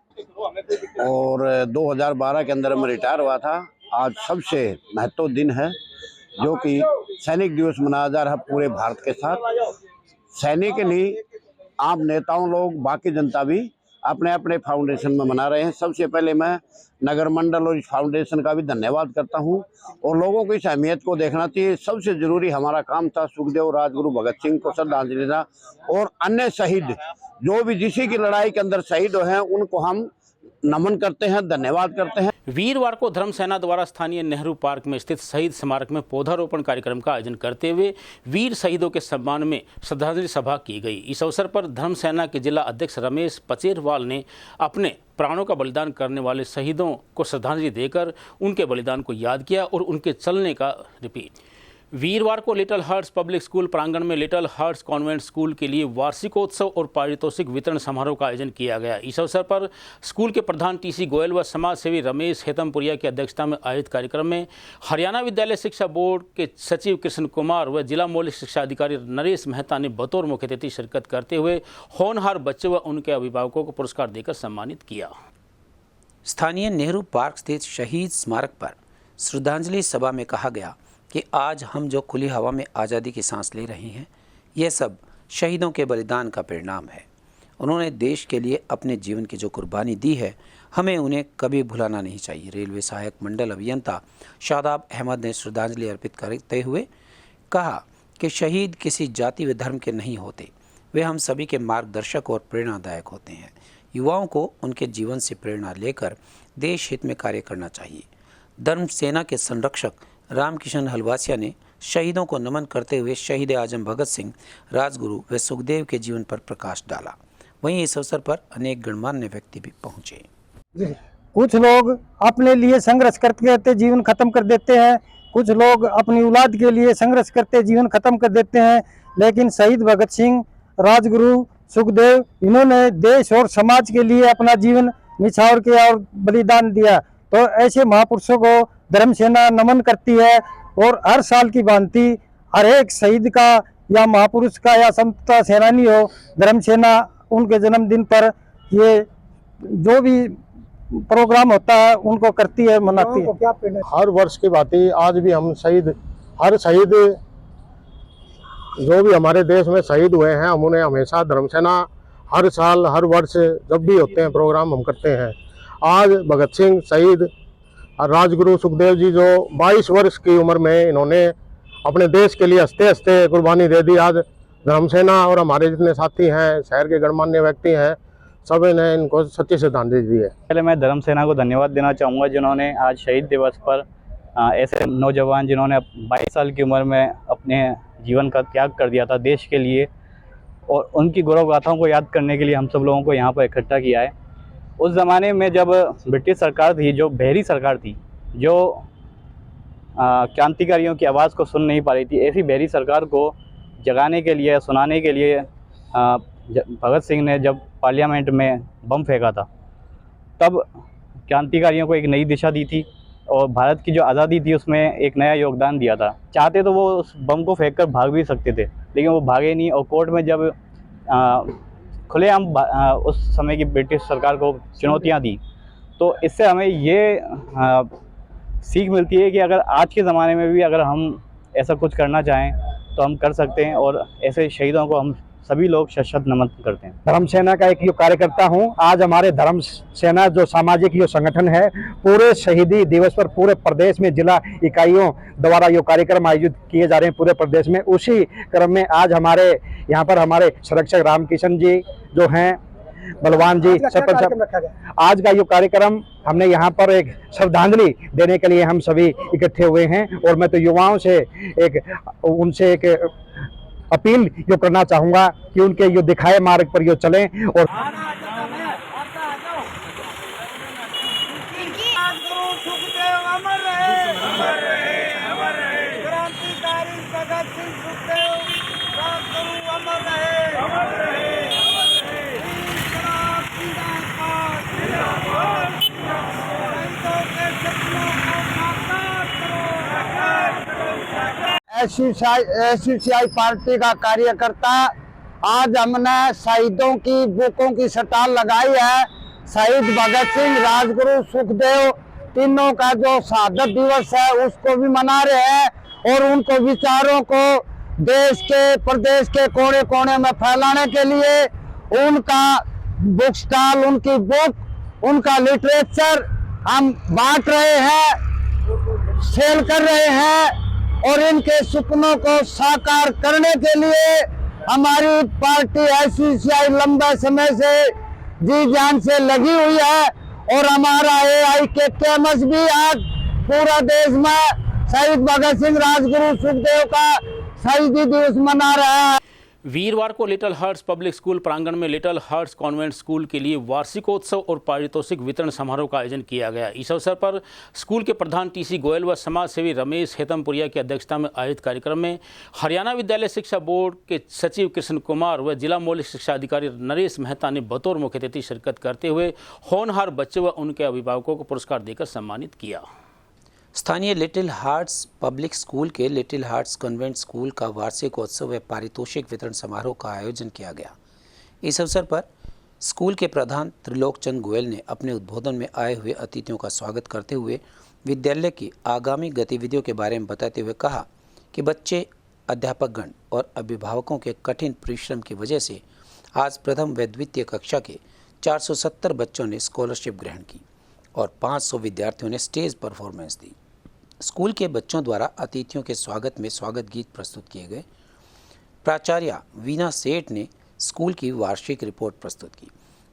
Speaker 24: और 2012 के अंदर मैं रिटायर हुआ था। आज सबसे महत्वपूर्ण दिन है जो कि सैनिक दिवस मनाया जा रहा है पूरे भारत के साथ। सैनिक नहीं, आम नेताओं लोग, बाकी जनता भी अपने अपने फाउंडेशन में मना रहे हैं। सबसे पहले मैं नगर मंडल और इस फाउंडेशन का भी धन्यवाद करता हूं और लोगों को इस अहमियत को देखना चाहिए। सबसे ज़रूरी हमारा काम था सुखदेव, राजगुरु भगत सिंह को श्रद्धांजलि देना और अन्य शहीद जो भी जिसी की लड़ाई के अंदर शहीद हुए हैं उनको हम नमन करते हैं, धन्यवाद करते हैं।
Speaker 1: वीरवार को धर्म सेना द्वारा स्थानीय नेहरू पार्क में स्थित शहीद स्मारक में पौधारोपण कार्यक्रम का आयोजन करते हुए वीर शहीदों के सम्मान में श्रद्धांजलि सभा की गई। इस अवसर पर धर्म सेना के जिला अध्यक्ष रमेश पचेरवाल ने अपने प्राणों का बलिदान करने वाले शहीदों को श्रद्धांजलि देकर उनके बलिदान को याद किया और उनके चलने का रिपीट। वीरवार को लिटिल हार्ट्स पब्लिक स्कूल प्रांगण में लिटिल हार्ट्स कॉन्वेंट स्कूल के लिए वार्षिकोत्सव और पारितोषिक वितरण समारोह का आयोजन किया गया। इस अवसर पर स्कूल के प्रधान TC गोयल व समाज सेवी रमेश हेतमपुरिया की अध्यक्षता में आयोजित कार्यक्रम में हरियाणा विद्यालय शिक्षा बोर्ड के सचिव कृष्ण कुमार व जिला मौलिक शिक्षा अधिकारी नरेश मेहता ने बतौर मुख्य अतिथि शिरकत करते हुए होनहार बच्चे व उनके अभिभावकों को पुरस्कार देकर सम्मानित किया।
Speaker 2: स्थानीय नेहरू पार्क स्थित शहीद स्मारक पर श्रद्धांजलि सभा में कहा गया कि आज हम जो खुली हवा में आज़ादी की सांस ले रहे हैं, यह सब शहीदों के बलिदान का परिणाम है। उन्होंने देश के लिए अपने जीवन की जो कुर्बानी दी है, हमें उन्हें कभी भुलाना नहीं चाहिए। रेलवे सहायक मंडल अभियंता शादाब अहमद ने श्रद्धांजलि अर्पित करते हुए कहा कि शहीद किसी जाति व धर्म के नहीं होते, वे हम सभी के मार्गदर्शक और प्रेरणादायक होते हैं। युवाओं को उनके जीवन से प्रेरणा लेकर देश हित में कार्य करना चाहिए। धर्म सेना के संरक्षक रामकिशन हलवासिया ने शहीदों को नमन करते हुए शहीद आजम भगत सिंह, राजगुरु व सुखदेव के जीवन पर प्रकाश डाला। वहीं इस अवसर पर अनेक गणमान्य व्यक्ति भी पहुंचे।
Speaker 4: कुछ लोग अपने लिए संघर्ष करते करते जीवन खत्म कर देते हैं, कुछ लोग अपनी औलाद के लिए संघर्ष करते जीवन खत्म कर देते हैं, लेकिन शहीद भगत सिंह, राजगुरु, सुखदेव, इन्होंने देश और समाज के लिए अपना जीवन निछावर किया और बलिदान दिया। तो ऐसे महापुरुषों को धर्म सेना नमन करती है और हर साल की भांति हर एक शहीद का या महापुरुष का या स्वतंत्रता सेनानी हो, धर्म सेना उनके जन्मदिन पर ये जो भी प्रोग्राम होता है उनको करती है, मनाती है।
Speaker 5: हर वर्ष की भांति आज भी हम हर शहीद जो भी हमारे देश में शहीद हुए हैं, हम उन्हें हमेशा धर्म सेना हर साल हर वर्ष जब भी होते हैं प्रोग्राम हम करते हैं। आज भगत सिंह शहीद, राजगुरु सुखदेव जी जो 22 वर्ष की उम्र में इन्होंने अपने देश के लिए हंसते हंसते कुर्बानी दे दी। आज धर्म सेना और हमारे जितने साथी हैं, शहर के गणमान्य व्यक्ति हैं, सब ने इनको सच्ची श्रद्धांजलि दी है।
Speaker 6: पहले मैं धर्म सेना को धन्यवाद देना चाहूँगा जिन्होंने आज शहीद दिवस पर ऐसे नौजवान जिन्होंने 22 साल की उम्र में अपने जीवन का त्याग कर दिया था देश के लिए, और उनकी गौरव गाथाओं को याद करने के लिए हम सब लोगों को यहाँ पर इकट्ठा किया है। उस ज़माने में जब ब्रिटिश सरकार थी, जो बहरी सरकार थी, जो क्रांतिकारियों की आवाज़ को सुन नहीं पा रही थी, ऐसी बहरी सरकार को जगाने के लिए, सुनाने के लिए भगत सिंह ने जब पार्लियामेंट में बम फेंका था, तब क्रांतिकारियों को एक नई दिशा दी थी और भारत की जो आज़ादी थी उसमें एक नया योगदान दिया था। चाहते तो वो उस बम को फेंक कर भाग भी सकते थे, लेकिन वो भागे नहीं, और कोर्ट में जब खुलेआम उस समय की ब्रिटिश सरकार को चुनौतियां दी, तो इससे हमें ये सीख मिलती है कि अगर आज के ज़माने में भी अगर हम ऐसा कुछ करना चाहें तो हम कर सकते हैं, और ऐसे शहीदों को हम सभी लोग शत नमन करते हैं।
Speaker 4: धर्म सेना का एक यो कार्यकर्ता हूँ। आज हमारे धर्म सेना जो सामाजिक यो संगठन है, पूरे शहीदी दिवस पर पूरे प्रदेश में जिला इकाइयों द्वारा यो कार्यक्रम आयोजित किए जा रहे हैं पूरे प्रदेश में। उसी क्रम में आज हमारे यहाँ पर हमारे संरक्षक रामकिशन जी जो हैं, बलवान जी, सरपंच, आज का यो कार्यक्रम हमने यहाँ पर एक श्रद्धांजलि देने के लिए हम सभी इकट्ठे हुए हैं। और मैं तो युवाओं से उनसे एक अपील यो करना चाहूँगा कि उनके यो दिखाए मार्ग पर यो चलें। और
Speaker 8: एसयूसीआई पार्टी का कार्यकर्ता, आज हमने शहीदों की बुकों की स्टॉल लगाई है। शहीद भगत सिंह, राजगुरु, सुखदेव, तीनों का जो शहादत दिवस है उसको भी मना रहे हैं और उनको विचारों को देश के प्रदेश के कोने कोने में फैलाने के लिए उनका बुक स्टॉल, उनकी बुक, उनका लिटरेचर हम बांट रहे हैं, सेल कर रहे हैं। और इनके सपनों को साकार करने के लिए हमारी पार्टी एसयूसीआई लंबे समय से जी जान से लगी हुई है। और हमारा AIKMS भी आज पूरा देश में शहीद भगत सिंह, राजगुरु, सुखदेव का शहीदी दिवस मना रहा है।
Speaker 1: वीरवार को लिटिल हार्ट्स पब्लिक स्कूल प्रांगण में लिटिल हार्ट्स कॉन्वेंट स्कूल के लिए वार्षिकोत्सव और पारितोषिक वितरण समारोह का आयोजन किया गया। इस अवसर पर स्कूल के प्रधान TC गोयल व समाज सेवी रमेश हेतमपुरिया की अध्यक्षता में आयोजित कार्यक्रम में हरियाणा विद्यालय शिक्षा बोर्ड के सचिव कृष्ण कुमार व जिला मौलिक शिक्षा अधिकारी नरेश मेहता ने बतौर मुख्य अतिथि शिरकत करते हुए होनहार बच्चे व उनके अभिभावकों को पुरस्कार देकर सम्मानित किया।
Speaker 2: स्थानीय लिटिल हार्ट्स पब्लिक स्कूल के लिटिल हार्ट्स कॉन्वेंट स्कूल का वार्षिकोत्सव व पारितोषिक वितरण समारोह का आयोजन किया गया। इस अवसर पर स्कूल के प्रधान त्रिलोकचंद गोयल ने अपने उद्बोधन में आए हुए अतिथियों का स्वागत करते हुए विद्यालय की आगामी गतिविधियों के बारे में बताते हुए कहा कि बच्चे, अध्यापकगण और अभिभावकों के कठिन परिश्रम की वजह से आज प्रथम व द्वितीय कक्षा के 470 बच्चों ने स्कॉलरशिप ग्रहण की और 500 विद्यार्थियों ने स्टेज परफॉर्मेंस दी। स्कूल के बच्चों द्वारा अतिथियों के स्वागत में स्वागत गीत प्रस्तुत किए गए। प्राचार्य वीना सेठ ने स्कूल की वार्षिक रिपोर्ट प्रस्तुत की।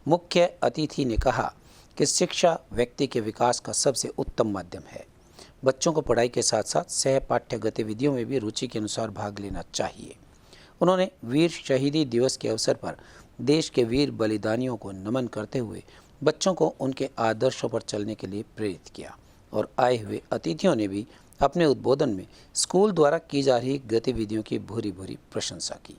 Speaker 2: मुख्य अतिथि ने कहा कि शिक्षा व्यक्ति के विकास का सबसे उत्तम माध्यम है। बच्चों को पढ़ाई के साथ साथ सहपाठ्य गतिविधियों में भी रुचि के अनुसार भाग लेना चाहिए। उन्होंने वीर शहीदी दिवस के अवसर पर देश के वीर बलिदानियों को नमन करते हुए बच्चों को उनके आदर्शों पर चलने के लिए प्रेरित किया और आए हुए अतिथियों ने भी अपने उद्बोधन में स्कूल द्वारा की जा रही गतिविधियों की भूरी भूरी प्रशंसा की।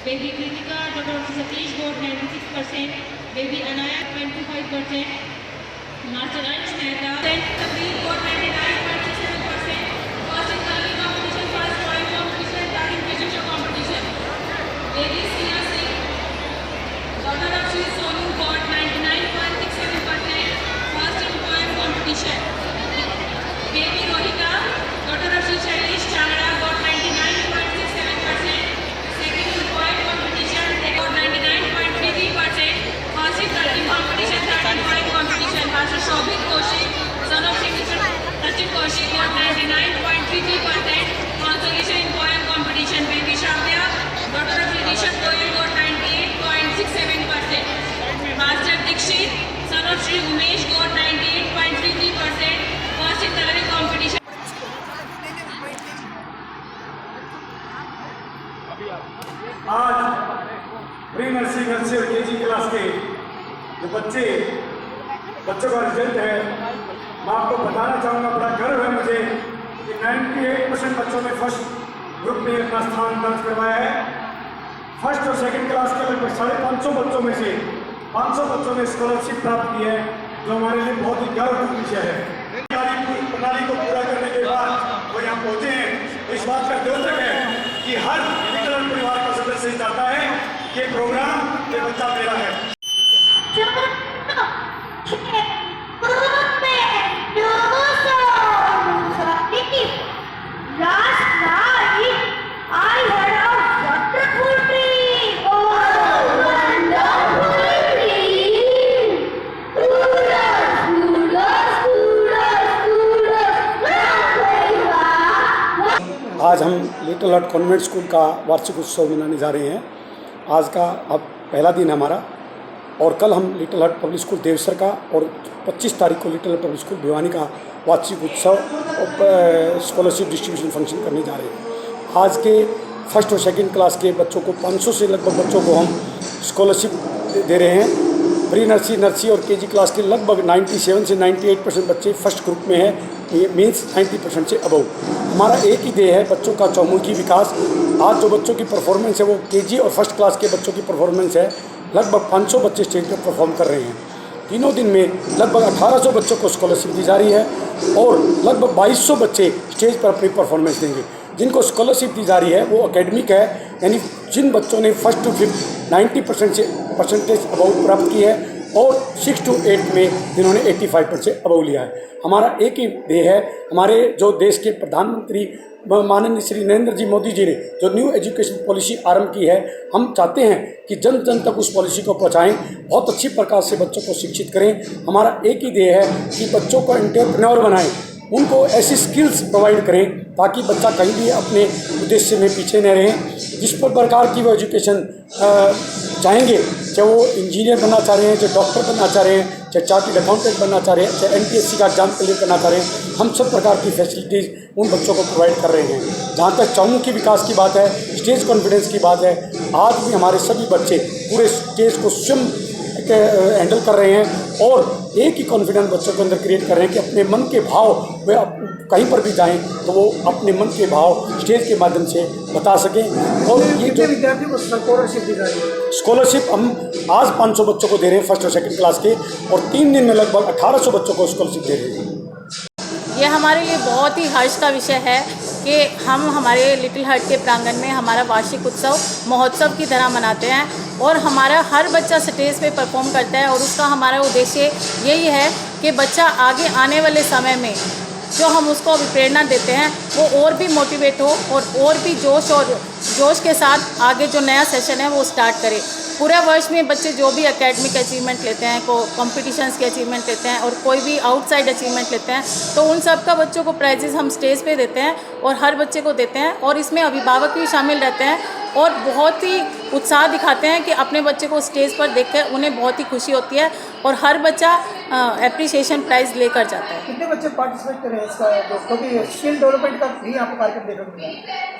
Speaker 3: Baby Kritika, Dr. Satish got 96%, Baby Anaya 25%, Master Ansh Mehta, Sabir got 99.67%, first in Kali competition, first drawing competition, third in literature competition. Baby Sia Singh, Dr. Akshit Sonu got 99.67%, first in poem competition. Baby Rohita, Dr. Akshit Shailesh Changra got 99.67%, second in poem competition, they got 99.33%, first in writing competition, third in poem competition. Master Shobhit Kaushik, son of Sachin Kaushik got 99.33%, consolation in poem competition. Baby Shavya, Dr. Rishabh Goyal got 98.67%. Master Dikshit, son of Shri Umesh got 98.33%, first in Talari competition.
Speaker 9: आज pre nursery से KG class के जो बच्चों का result है, मैं आपको बताना चाहूँगा, बड़ा गर्व है मुझे कि 98% बच्चों ने फर्स्ट ग्रुप में अपना स्थान दर्ज करवाया है। फर्स्ट और सेकंड क्लास के लगभग 550 बच्चों में से 500 बच्चों ने स्कॉलरशिप प्राप्त की है, जो हमारे लिए बहुत ही गर्व का विषय है। प्रणाली को पूरा करने के बाद वो यहाँ पहुँचे हैं, इस बात का द्योतक है कि हर विकलांग परिवार का सदस्य चाहता है कि प्रोग्राम ये बच्चा मेरा है।
Speaker 11: आज हम लिटिल हार्ट कॉन्वेंट स्कूल का वार्षिक उत्सव मनाने जा रहे हैं। आज का अब पहला दिन हमारा, और कल हम little heart public school Devsar का और 25 तारीख को little heart public school Bhiwani का वार्षिक उत्सव और स्कॉलरशिप डिस्ट्रीब्यूशन फंक्शन करने जा रहे हैं। आज के फर्स्ट और सेकंड क्लास के बच्चों को 500 से लगभग बच्चों को हम स्कॉलरशिप दे रहे हैं। प्री नर्सरी और केजी क्लास के लगभग 97 से 98% बच्चे फर्स्ट ग्रुप में हैं, ये मीन्स 90% से अबव। हमारा एक ही ध्येय है, बच्चों का चौमुखी विकास। आज जो बच्चों की परफॉर्मेंस है वो केजी और फर्स्ट क्लास के बच्चों की परफॉर्मेंस है। लगभग 500 बच्चे स्टेज पर परफॉर्म कर रहे हैं। तीनों दिन में लगभग 1800 बच्चों को स्कॉलरशिप दी जा रही है और लगभग 2200 बच्चे स्टेज पर अपनी परफॉर्मेंस देंगे। जिनको स्कॉलरशिप दी जा रही है वो एकेडमिक है, यानी जिन बच्चों ने फर्स्ट टू फिफ्थ 90% से परसेंटेज अबव प्राप्त की है और 6 to 8 में जिन्होंने 85% से अबव लिया है। हमारा एक ही ध्येय है, हमारे जो देश के प्रधानमंत्री माननीय श्री नरेंद्र जी मोदी जी ने जो न्यू एजुकेशन पॉलिसी आरंभ की है, हम चाहते हैं कि जन जन तक उस पॉलिसी को पहुंचाएं, बहुत अच्छी प्रकार से बच्चों को शिक्षित करें। हमारा एक ही ध्येय है कि बच्चों को एंटरप्रेन्योर बनाएं, उनको ऐसी स्किल्स प्रोवाइड करें ताकि बच्चा कहीं भी अपने उद्देश्य में पीछे न रहें। जिस प्रकार की वो एजुकेशन चाहेंगे चाहे वो इंजीनियर बनना चाह रहे हैं, चाहे डॉक्टर बनना चाह रहे हैं, चाहे चार्टर्ड अकाउंटेंट बनना चाह रहे हैं, चाहे NPSC का एग्जाम क्लियर करना चाह रहे हैं, हम सब प्रकार की फैसिलिटीज़ उन बच्चों को प्रोवाइड कर रहे हैं। जहाँ तक चौमुखी विकास की बात है, स्टेज कॉन्फिडेंस की बात है, आज भी हमारे सभी बच्चे पूरे स्टेज को स्वयं हैंडल कर रहे हैं और एक ही कॉन्फिडेंस बच्चों के अंदर क्रिएट कर रहे हैं कि अपने मन के भाव वे कहीं पर भी जाएं तो वो अपने मन के भाव स्टेज के माध्यम से बता सकें। और ये जो
Speaker 4: विद्यार्थियों को स्कॉलरशिप दी जा रही है,
Speaker 11: स्कॉलरशिप हम आज 500 बच्चों को दे रहे हैं फर्स्ट और सेकंड क्लास के, और 3 दिन में लगभग 1800 बच्चों को स्कॉलरशिप दे रहे हैं।
Speaker 7: ये हमारे लिए बहुत ही हर्ष का विषय है कि हम हमारे लिटिल हार्ट के प्रांगण में हमारा वार्षिक उत्सव महोत्सव की तरह मनाते हैं और हमारा हर बच्चा स्टेज पे परफॉर्म करता है और उसका हमारा उद्देश्य यही है कि बच्चा आगे आने वाले समय में जो हम उसको अभिप्रेरणा देते हैं वो और भी मोटिवेट हो और भी जोश के साथ आगे जो नया सेशन है वो स्टार्ट करे। पूरे वर्ष में बच्चे जो भी एकेडमिक अचीवमेंट लेते हैं, कॉम्पिटिशन्स के अचीवमेंट लेते हैं और कोई भी आउटसाइड अचीवमेंट लेते हैं, तो उन सब का बच्चों को प्राइजेस हम स्टेज पे देते हैं और हर बच्चे को देते हैं और इसमें अभिभावक भी शामिल रहते हैं और बहुत ही उत्साह दिखाते हैं कि अपने बच्चे को स्टेज पर देखकर उन्हें बहुत ही खुशी होती है और हर बच्चा एप्रिसिएशन प्राइज़ लेकर जाता है।
Speaker 4: कितने बच्चे पार्टिसिपेट कर रहे हैं इसका, क्योंकि स्किल डेवलपमेंट का भी आपको कार्यक्रम देखने को मिला?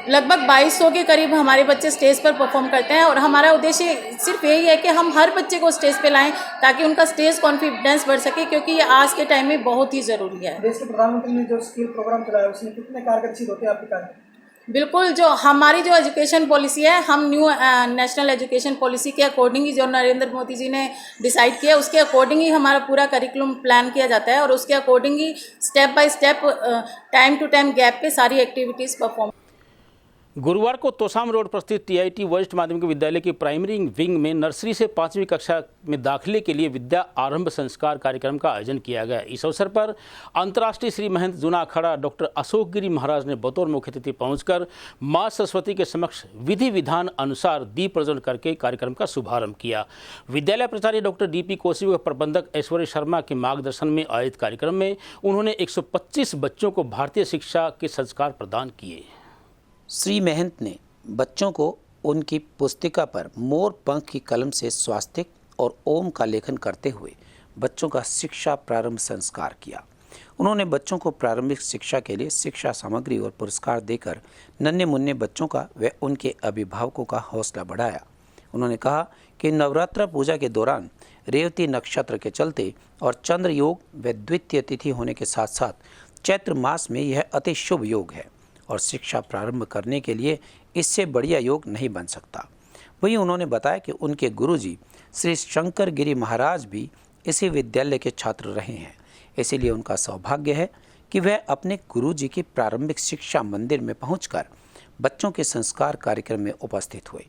Speaker 7: लगभग 2200 के करीब हमारे बच्चे स्टेज पर परफॉर्म करते हैं और हमारा उद्देश्य सिर्फ यही है कि हम हर बच्चे को स्टेज पे लाएं ताकि उनका स्टेज कॉन्फिडेंस बढ़ सके, क्योंकि ये आज के टाइम में बहुत ही ज़रूरी है।
Speaker 4: देश के प्रधानमंत्री ने जो स्किल प्रोग्राम चलाया उसमें कितने कारगर सिद्ध होते हैं आपके कार्यक्रम?
Speaker 7: बिल्कुल, जो हमारी जो एजुकेशन पॉलिसी है, हम न्यू नेशनल एजुकेशन पॉलिसी के अकॉर्डिंग ही जो नरेंद्र मोदी जी ने डिसाइड किया उसके अकॉर्डिंग ही हमारा पूरा करिकुलम प्लान किया जाता है और उसके अकॉर्डिंग ही step by step time to time gap पे सारी एक्टिविटीज़ परफॉर्म।
Speaker 1: गुरुवार को तोसाम रोड पर स्थित TIT वरिष्ठ माध्यमिक विद्यालय की प्राइमरी विंग में नर्सरी से 5वीं कक्षा में दाखिले के लिए विद्या आरंभ संस्कार कार्यक्रम का आयोजन किया गया। इस अवसर पर अंतर्राष्ट्रीय श्री महंत जूना अखाड़ा डॉक्टर अशोक गिरी महाराज ने बतौर मुख्य अतिथि पहुंचकर मां सरस्वती के समक्ष विधि विधान अनुसार दीप प्रज्वलन करके कार्यक्रम का शुभारंभ किया। विद्यालय प्राचार्य डॉक्टर DP कोसी व प्रबंधक ऐश्वर्य शर्मा के मार्गदर्शन में आयोजित कार्यक्रम में उन्होंने 125 बच्चों को भारतीय शिक्षा के संस्कार प्रदान किए।
Speaker 2: श्री महंत ने बच्चों को उनकी पुस्तिका पर मोर पंख की कलम से स्वास्तिक और ओम का लेखन करते हुए बच्चों का शिक्षा प्रारंभ संस्कार किया। उन्होंने बच्चों को प्रारंभिक शिक्षा के लिए शिक्षा सामग्री और पुरस्कार देकर नन्हे मुन्ने बच्चों का व उनके अभिभावकों का हौसला बढ़ाया। उन्होंने कहा कि नवरात्र पूजा के दौरान रेवती नक्षत्र के चलते और चंद्र योग व द्वितीय तिथि होने के साथ साथ चैत्र मास में यह अति शुभ योग है और शिक्षा प्रारंभ करने के लिए इससे बढ़िया योग नहीं बन सकता। वहीं उन्होंने बताया कि उनके गुरुजी श्री शंकर गिरी महाराज भी इसी विद्यालय के छात्र रहे हैं, इसीलिए उनका सौभाग्य है कि वह अपने गुरुजी की प्रारंभिक शिक्षा मंदिर में पहुंचकर बच्चों के संस्कार कार्यक्रम में उपस्थित हुए।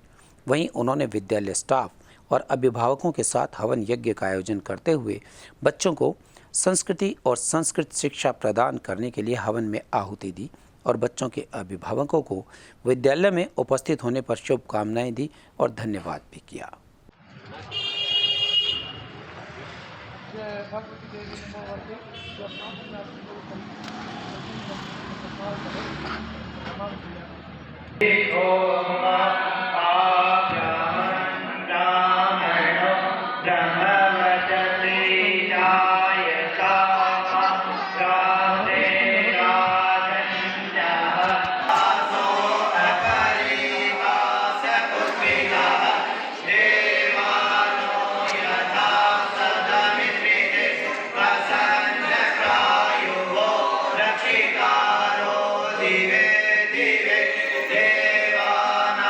Speaker 2: वहीं उन्होंने विद्यालय स्टाफ और अभिभावकों के साथ हवन यज्ञ का आयोजन करते हुए बच्चों को संस्कृति और संस्कृत शिक्षा प्रदान करने के लिए हवन में आहुति दी और बच्चों के अभिभावकों को विद्यालय में उपस्थित होने पर शुभकामनाएं दी और धन्यवाद भी किया।
Speaker 15: दिवे दिवे देवानां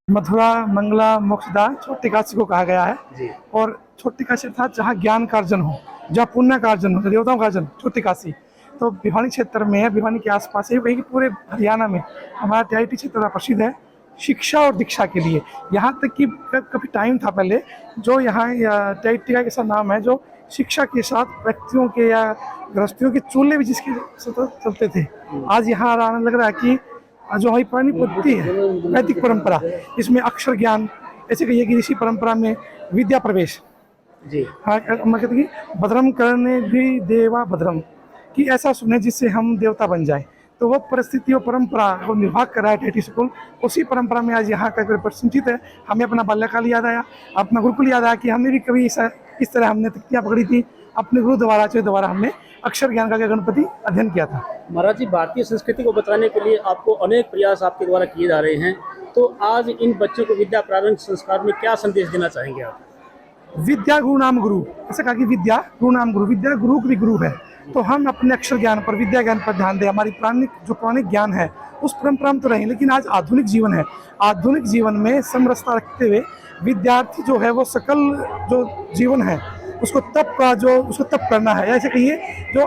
Speaker 12: मथुरा, मंगला, मोक्षदा छोटी काशी को कहा गया है। और छोटी काशी अर्थात जहाँ ज्ञान का अर्जन हो, जहाँ पुण्य का अर्जन हो, देवताओं का अर्जन, छोटी काशी। तो भिवानी क्षेत्र में है, भिवानी के आसपास है, वही कि पूरे हरियाणा में हमारा टीआईटी क्षेत्र प्रसिद्ध है शिक्षा और दीक्षा के लिए। यहाँ तक कि कभी टाइम था पहले जो यहाँ टीआईटी का ऐसा नाम है जो शिक्षा के साथ व्यक्तियों के या गृहस्थियों के चूल्हे भी जिसके चलते थे। आज यहाँ आने लग रहा है कि जो हमारी पुरानी पद्धति है, वैदिक परंपरा, इसमें अक्षर ज्ञान, ऐसे कहिए कि ऋषि परंपरा में विद्या प्रवेश जी। हाँ, मैं कहते कि भद्रम करने भी देवा भद्रम, कि ऐसा सुने जिससे हम देवता बन जाए। तो वो परिस्थिति और परंपरा को निर्वाह कर रहा है टीआईटी स्कूल। उसी परंपरा में आज यहाँ का प्रसन्नचित है। हमें अपना बाल्यकाल याद आया, अपना गुरुकुल याद आया कि हमने भी कभी इस तरह हमने तख्तियाँ पकड़ी थी अपने गुरु द्वारा हमने अक्षर ज्ञान का गणपति अध्ययन किया था।
Speaker 1: महाराज जी, भारतीय संस्कृति को बताने के लिए आपको अनेक प्रयास आपके द्वारा किए जा रहे हैं, तो आज इन बच्चों को विद्या प्रारंभ संस्कार में क्या संदेश देना चाहेंगे आप?
Speaker 12: विद्या गुरु नाम गुरु, ऐसा कहा कि विद्या गुरु नाम गुरु, विद्या गुरु भी गुरु है। तो हम अपने अक्षर ज्ञान पर, विद्या ज्ञान पर ध्यान दें। हमारी पौराणिक ज्ञान है उस परंपरा में तो रहें, लेकिन आज आधुनिक जीवन है। आधुनिक जीवन में समरसता रखते हुए विद्यार्थी जो है वो सकल जो जीवन है उसको तप करना है, ऐसे कहिए जो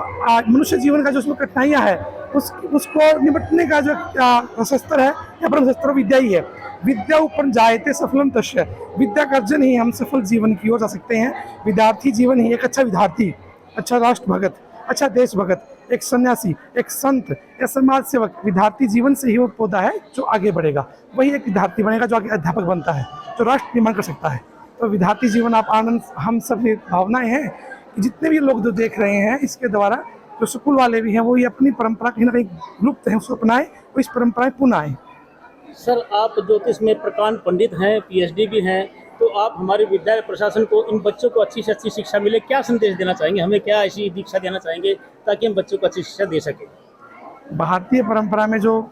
Speaker 12: मनुष्य जीवन का जो उसमें कठिनाइयाँ है उसको निपटने का जो शस्त्र है या परम शस्त्र विद्या ही है। विद्या ऊपर जायते सफलम तस्य, विद्या का अर्जन ही हम सफल जीवन की ओर जा सकते हैं। विद्यार्थी जीवन ही एक अच्छा विद्यार्थी, अच्छा राष्ट्र भगत, अच्छा देश भगत, एक सन्यासी, एक संत या समाज सेवक, विद्यार्थी जीवन से ही वो पौधा है जो आगे बढ़ेगा। वही एक विद्यार्थी बनेगा जो आगे अध्यापक बनता है, जो राष्ट्र निर्माण कर सकता है। तो विद्यार्थी जीवन आप आनंद, हम सब भावनाएं हैं कि जितने भी लोग जो देख रहे हैं इसके द्वारा, जो स्कूल वाले भी हैं वो ये अपनी परंपरा कहीं ना कहीं लुप्त है उसको अपनाएं, वो इस परंपराएं पुनः आए।
Speaker 1: सर, आप ज्योतिष में प्रकांड पंडित हैं, पीएचडी भी हैं, तो आप हमारे विद्यालय प्रशासन को इन बच्चों को अच्छी से अच्छी शिक्षा मिले, क्या संदेश देना चाहेंगे? हमें क्या ऐसी दीक्षा देना चाहेंगे ताकि हम बच्चों को अच्छी शिक्षा दे सकें?
Speaker 12: भारतीय परंपरा में जो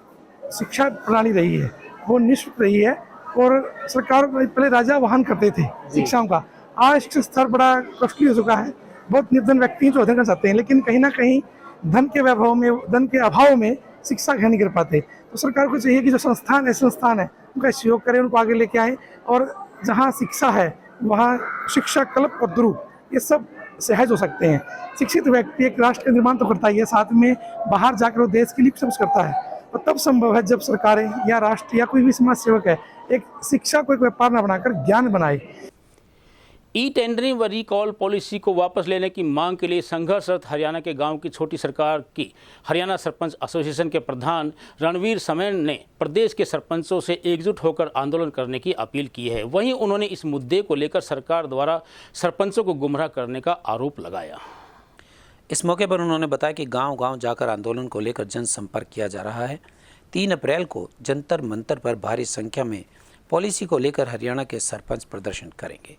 Speaker 12: शिक्षा प्रणाली रही है वो निःशुल्क रही है और सरकार पहले राजा वहन करते थे शिक्षाओं का। आज शिक्षा स्तर बड़ा कॉस्टली हो चुका है, बहुत निर्धन व्यक्ति जो अध्ययन कर सकते हैं, लेकिन कहीं ना कहीं धन के अभाव में शिक्षा ग्रहण नहीं कर पाते। तो सरकार को चाहिए कि जो संस्थान है उनका सहयोग करें, उनको आगे लेके आए और जहाँ शिक्षा है वहाँ शिक्षा, कल्प और ध्रुव ये सब सहज हो सकते हैं। शिक्षित व्यक्ति एक राष्ट्र का निर्माण तो करता ही है, साथ में बाहर जाकर वो देश के लिए सब कुछ करता है। और तब संभव है जब सरकारें या राष्ट्र या कोई भी समाज सेवक है एक शिक्षा को एक व्यापार न बनाकर ज्ञान बनाए।
Speaker 1: ई टेंडरिंग व रिकॉल पॉलिसी को वापस लेने की मांग के लिए संघर्षरत हरियाणा के गांव की छोटी सरकार की हरियाणा सरपंच एसोसिएशन के प्रधान रणवीर समेन ने प्रदेश के सरपंचों से एकजुट होकर आंदोलन करने की अपील की है। वहीं उन्होंने इस मुद्दे को लेकर सरकार द्वारा सरपंचों को गुमराह करने का आरोप लगाया।
Speaker 2: इस मौके पर उन्होंने बताया कि गांव-गांव जाकर आंदोलन को लेकर जनसंपर्क किया जा रहा है। 3 अप्रैल को जंतर मंतर पर भारी संख्या में पॉलिसी को लेकर हरियाणा के सरपंच प्रदर्शन करेंगे।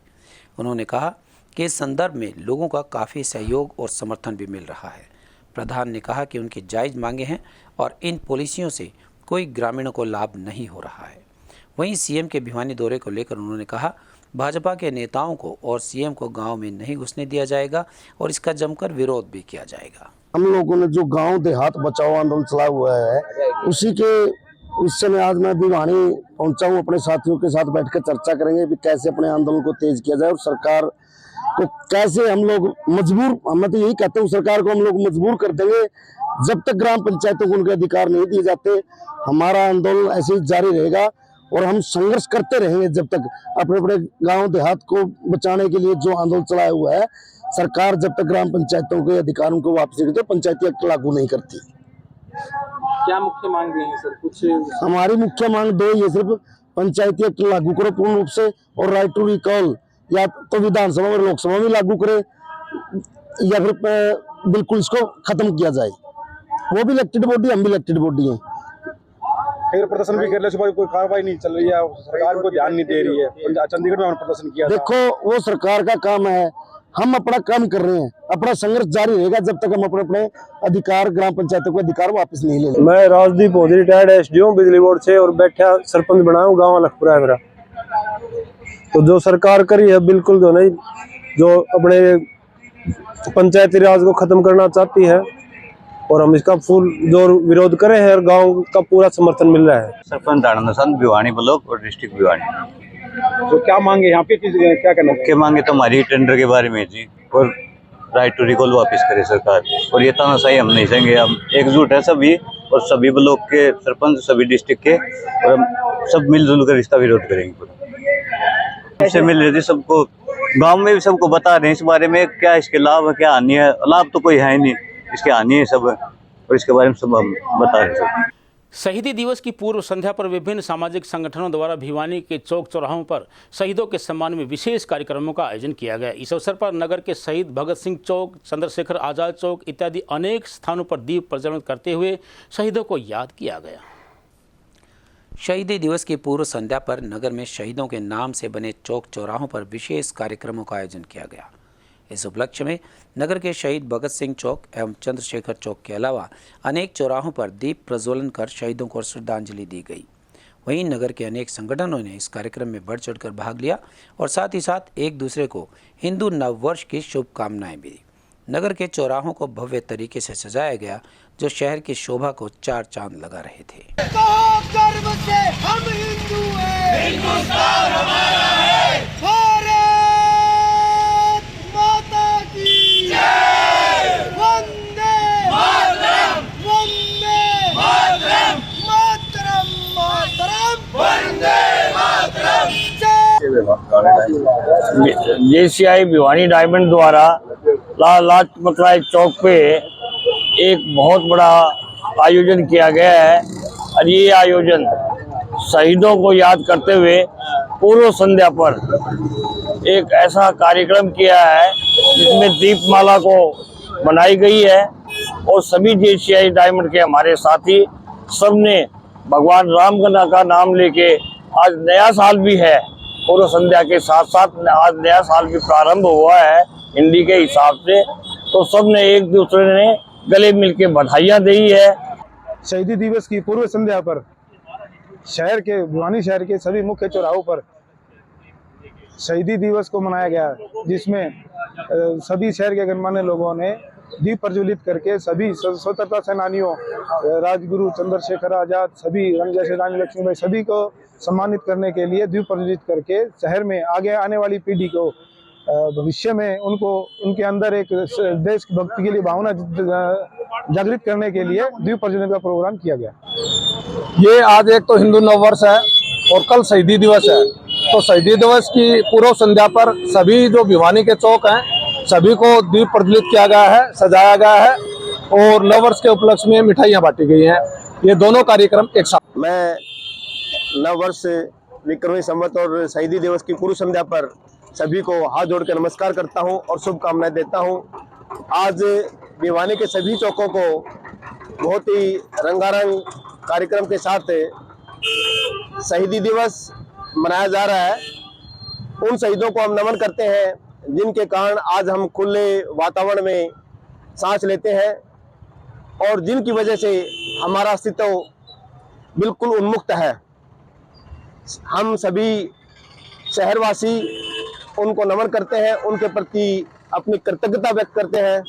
Speaker 2: उन्होंने कहा कि इस संदर्भ में लोगों का काफ़ी सहयोग और समर्थन भी मिल रहा है। प्रधान ने कहा कि उनकी जायज़ मांगे हैं और इन पॉलिसियों से कोई ग्रामीणों को लाभ नहीं हो रहा है। वहीं सीएम के भिवानी दौरे को लेकर उन्होंने कहा भाजपा के नेताओं को और सीएम को गांव में नहीं घुसने दिया जाएगा और इसका जमकर विरोध भी किया जाएगा।
Speaker 18: हम लोगों ने जो गांव देहात बचाओ आंदोलन चलाया हुआ है उसी के इससे मैं आज मैं भिवानी पहुंचा हूं, अपने साथियों के साथ बैठकर चर्चा करेंगे कि कैसे अपने आंदोलन को तेज किया जाए और सरकार को कैसे हम लोग मजबूर, मैं तो यही कहता हूँ सरकार को हम लोग मजबूर कर देंगे जब तक ग्राम पंचायतों को उनके अधिकार नहीं दिए जाते। हमारा आंदोलन ऐसे ही जारी रहेगा और हम संघर्ष करते रहेंगे जब तक अपने अपने गांव देहात को बचाने के लिए जो आंदोलन चलाया हुआ है सरकार जब तक ग्राम पंचायतों के अधिकारों को वापस करते पंचायती एक्ट लागू नहीं करती।
Speaker 10: क्या मुख्य मांग है सर? कुछ
Speaker 18: हमारी मुख्य मांग 2 ही है, सिर्फ पंचायती एक्ट लागू करो पूर्ण रूप से और राइट टू रिकॉल या तो विधानसभा और लोकसभा में लागू करे या फिर बिल्कुल इसको खत्म किया जाए। वो भी इलेक्टेड बॉडी, हम भी इलेक्टेड बॉडी हैं।
Speaker 9: फिर प्रदर्शन भी कर ले, कोई कार्रवाई नहीं चल रही है, सरकार को ध्यान नहीं दे रही है। चंडीगढ़ में हमने प्रदर्शन किया।
Speaker 18: देखो वो सरकार का काम है, हम अपना काम कर रहे हैं, अपना संघर्ष जारी रहेगा जब तक हम अपने अपने अधिकार ग्राम पंचायतों के अधिकार वापस नहीं ले।
Speaker 13: मैं राजदीप मोदी रिटायर्ड एसडीओ बिजली बोर्ड से और बैठा सरपंच बना हूँ, गाँव लखपुरा है मेरा। तो जो सरकार करी है बिल्कुल जो नहीं, जो अपने पंचायती राज को खत्म करना चाहती है और हम इसका फुल जोर विरोध करे हैं और गांव का पूरा समर्थन मिल रहा है।
Speaker 14: सरपंच दानंद संत भिवानी ब्लॉक और डिस्ट्रिक्ट भिवानी।
Speaker 11: तो क्या मांगे यहाँ पे, क्या करना?
Speaker 14: मुख्य मांगे तो हमारी टेंडर के बारे में जी, और राइट टू रिकॉल वापस करे सरकार, और ये तानाशाही हम नहीं सहेंगे। हम एकजुट है सभी, और सभी ब्लॉक के सरपंच, सभी डिस्ट्रिक्ट के, और हम सब मिलजुल कर इसका विरोध करेंगे। इससे मिल रही थी सबको, गांव में भी सबको बता रहे हैं इस बारे में, क्या इसके लाभ है क्या हानि है। लाभ तो कोई है नहीं, इसके हानि है सब, और इसके बारे में सब हम बता रहे हैं।
Speaker 1: शहीदी दिवस की पूर्व संध्या पर विभिन्न सामाजिक संगठनों द्वारा भिवानी के चौक चौराहों पर शहीदों के सम्मान में विशेष कार्यक्रमों का आयोजन किया गया। इस अवसर पर नगर के शहीद भगत सिंह चौक, चंद्रशेखर आजाद चौक इत्यादि अनेक स्थानों पर दीप प्रज्वलित करते हुए शहीदों को याद किया गया।
Speaker 2: शहीदी दिवस की पूर्व संध्या पर नगर में शहीदों के नाम से बने चौक चौराहों पर विशेष कार्यक्रमों का आयोजन किया गया। इस उपलक्ष्य में नगर के शहीद भगत सिंह चौक एवं चंद्रशेखर चौक के अलावा अनेक चौराहों पर दीप प्रज्वलन कर शहीदों को श्रद्धांजलि दी गई। वहीं नगर के अनेक संगठनों ने इस कार्यक्रम में बढ़ चढ़कर भाग लिया और साथ ही साथ एक दूसरे को हिंदू नववर्ष की शुभकामनाएं भी दी। नगर के चौराहों को भव्य तरीके से सजाया गया, जो शहर की शोभा को चार चांद लगा रहे थे।
Speaker 15: गर्व से हम हिंदू हैं, हिंदुस्तान हमारा है, भारत माता की जय, वंदे मातरम, वंदे मातरम, मातरम मातरम, वंदे मातरम।
Speaker 16: जेसीआई भिवानी डायमंड द्वारा लाल लाजपत राय चौक पे एक बहुत बड़ा आयोजन किया गया है, और ये आयोजन शहीदों को याद करते हुए पूर्व संध्या पर एक ऐसा कार्यक्रम किया है जिसमें दीपमाला को बनाई गई है, और सभी जेसीआई डायमंड के हमारे साथी सबने भगवान राम का नाम लेके, आज नया साल भी है, पूर्व संध्या के साथ साथ आज नया साल भी प्रारंभ हुआ है हिंदी के हिसाब से, तो सबने एक दूसरे ने गले मिलके बधाइयाँ दी है।
Speaker 12: शहीदी दिवस की पूर्व संध्या पर शहर के भिवानी शहर के सभी मुख्य चौराहों पर शहीदी दिवस को मनाया गया, जिसमें सभी शहर के गणमान्य लोगों ने दीप प्रज्वलित करके सभी स्वतंत्रता सेनानियों, राजगुरु चंद्रशेखर आजाद, सभी जैसे रानी लक्ष्मीबाई, सभी को सम्मानित करने के लिए दीप प्रज्वलित करके शहर में आगे आने वाली पीढ़ी को भविष्य में उनके अंदर एक देश भक्ति के लिए भावना जागृत करने के लिए दीप प्रज्वलन का प्रोग्राम किया गया।
Speaker 17: ये आज एक तो हिंदू नववर्ष है और कल शहीदी दिवस है, तो शहीदी दिवस की पूर्व संध्या पर सभी जो भिवानी के चौक हैं सभी को दीप प्रज्वलित किया गया है, सजाया गया है, और नववर्ष के उपलक्ष्य में मिठाइयाँ बांटी गई हैं। ये दोनों कार्यक्रम एक साथ।
Speaker 19: मैं नववर्ष विक्रमी संवत और शहीदी दिवस की पूर्व संध्या पर सभी को हाथ जोड़कर नमस्कार करता हूं और शुभकामनाएं देता हूं। आज भिवानी के सभी चौकों को बहुत ही रंगारंग कार्यक्रम के साथ शहीदी दिवस मनाया जा रहा है। उन शहीदों को हम नमन करते हैं जिनके कारण आज हम खुले वातावरण में सांस लेते हैं, और जिनकी वजह से हमारा अस्तित्व बिल्कुल उन्मुक्त है। हम सभी शहरवासी उनको नमन करते हैं, उनके प्रति अपनी कृतज्ञता व्यक्त करते हैं,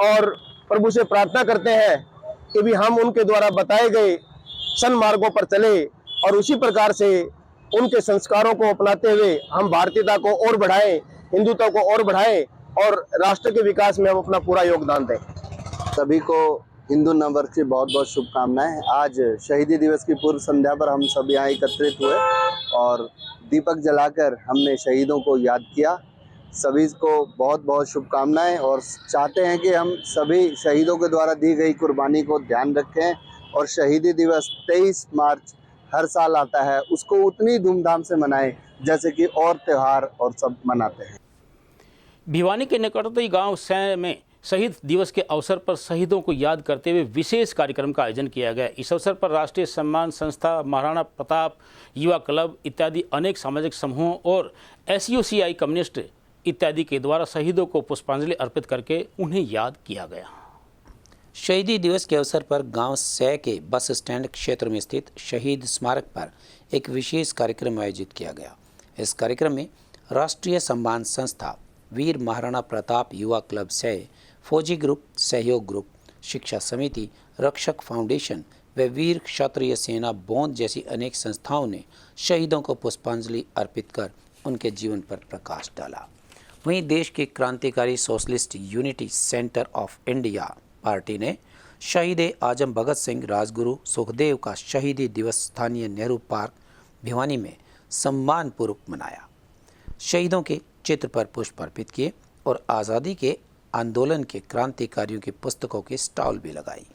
Speaker 19: और प्रभु से प्रार्थना करते हैं कि भी हम उनके द्वारा बताए गए सन्मार्गों पर चले, और उसी प्रकार से उनके संस्कारों को अपनाते हुए हम भारतीयता को और बढ़ाएं, हिंदुत्व को और बढ़ाएं, और राष्ट्र के विकास में हम अपना पूरा योगदान दें।
Speaker 25: सभी को हिंदू नववर्ष की बहुत बहुत शुभकामनाएं। आज शहीदी दिवस की पूर्व संध्या पर हम सब यहाँ एकत्रित हुए और दीपक जलाकर हमने शहीदों को याद किया। सभी को बहुत बहुत शुभकामनाएं, और चाहते हैं कि हम सभी शहीदों के द्वारा दी गई कुर्बानी को ध्यान रखें, और शहीदी दिवस 23 मार्च हर साल आता है उसको उतनी धूमधाम से मनाएं जैसे कि और त्यौहार और सब मनाते हैं।
Speaker 1: भिवानी के निकटवर्ती गांव सै में शहीद दिवस के अवसर पर शहीदों को याद करते हुए विशेष कार्यक्रम का आयोजन किया गया। इस अवसर पर राष्ट्रीय सम्मान संस्था, महाराणा प्रताप युवा क्लब इत्यादि अनेक सामाजिक समूहों और SUCI कम्युनिस्ट इत्यादि के द्वारा शहीदों को पुष्पांजलि अर्पित करके उन्हें याद किया गया।
Speaker 2: शहीदी दिवस के अवसर पर गांव सै के बस स्टैंड क्षेत्र में स्थित शहीद स्मारक पर एक विशेष कार्यक्रम आयोजित किया गया। इस कार्यक्रम में राष्ट्रीय सम्मान संस्था, वीर महाराणा प्रताप युवा क्लब सै, फौजी ग्रुप, सहयोग ग्रुप, शिक्षा समिति, रक्षक फाउंडेशन व वीर क्षत्रिय सेना बौंद जैसी अनेक संस्थाओं ने शहीदों को पुष्पांजलि अर्पित कर उनके जीवन पर प्रकाश डाला। वहीं देश के क्रांतिकारी socialist unity centre of India party ने शहीद आजम भगत सिंह, राजगुरु सुखदेव का शहीदी दिवस स्थानीय नेहरू पार्क भिवानी में सम्मानपूर्वक मनाया। शहीदों के चित्र पर पुष्प अर्पित किए और आज़ादी के आंदोलन के क्रांतिकारियों की पुस्तकों की स्टॉल भी लगाई।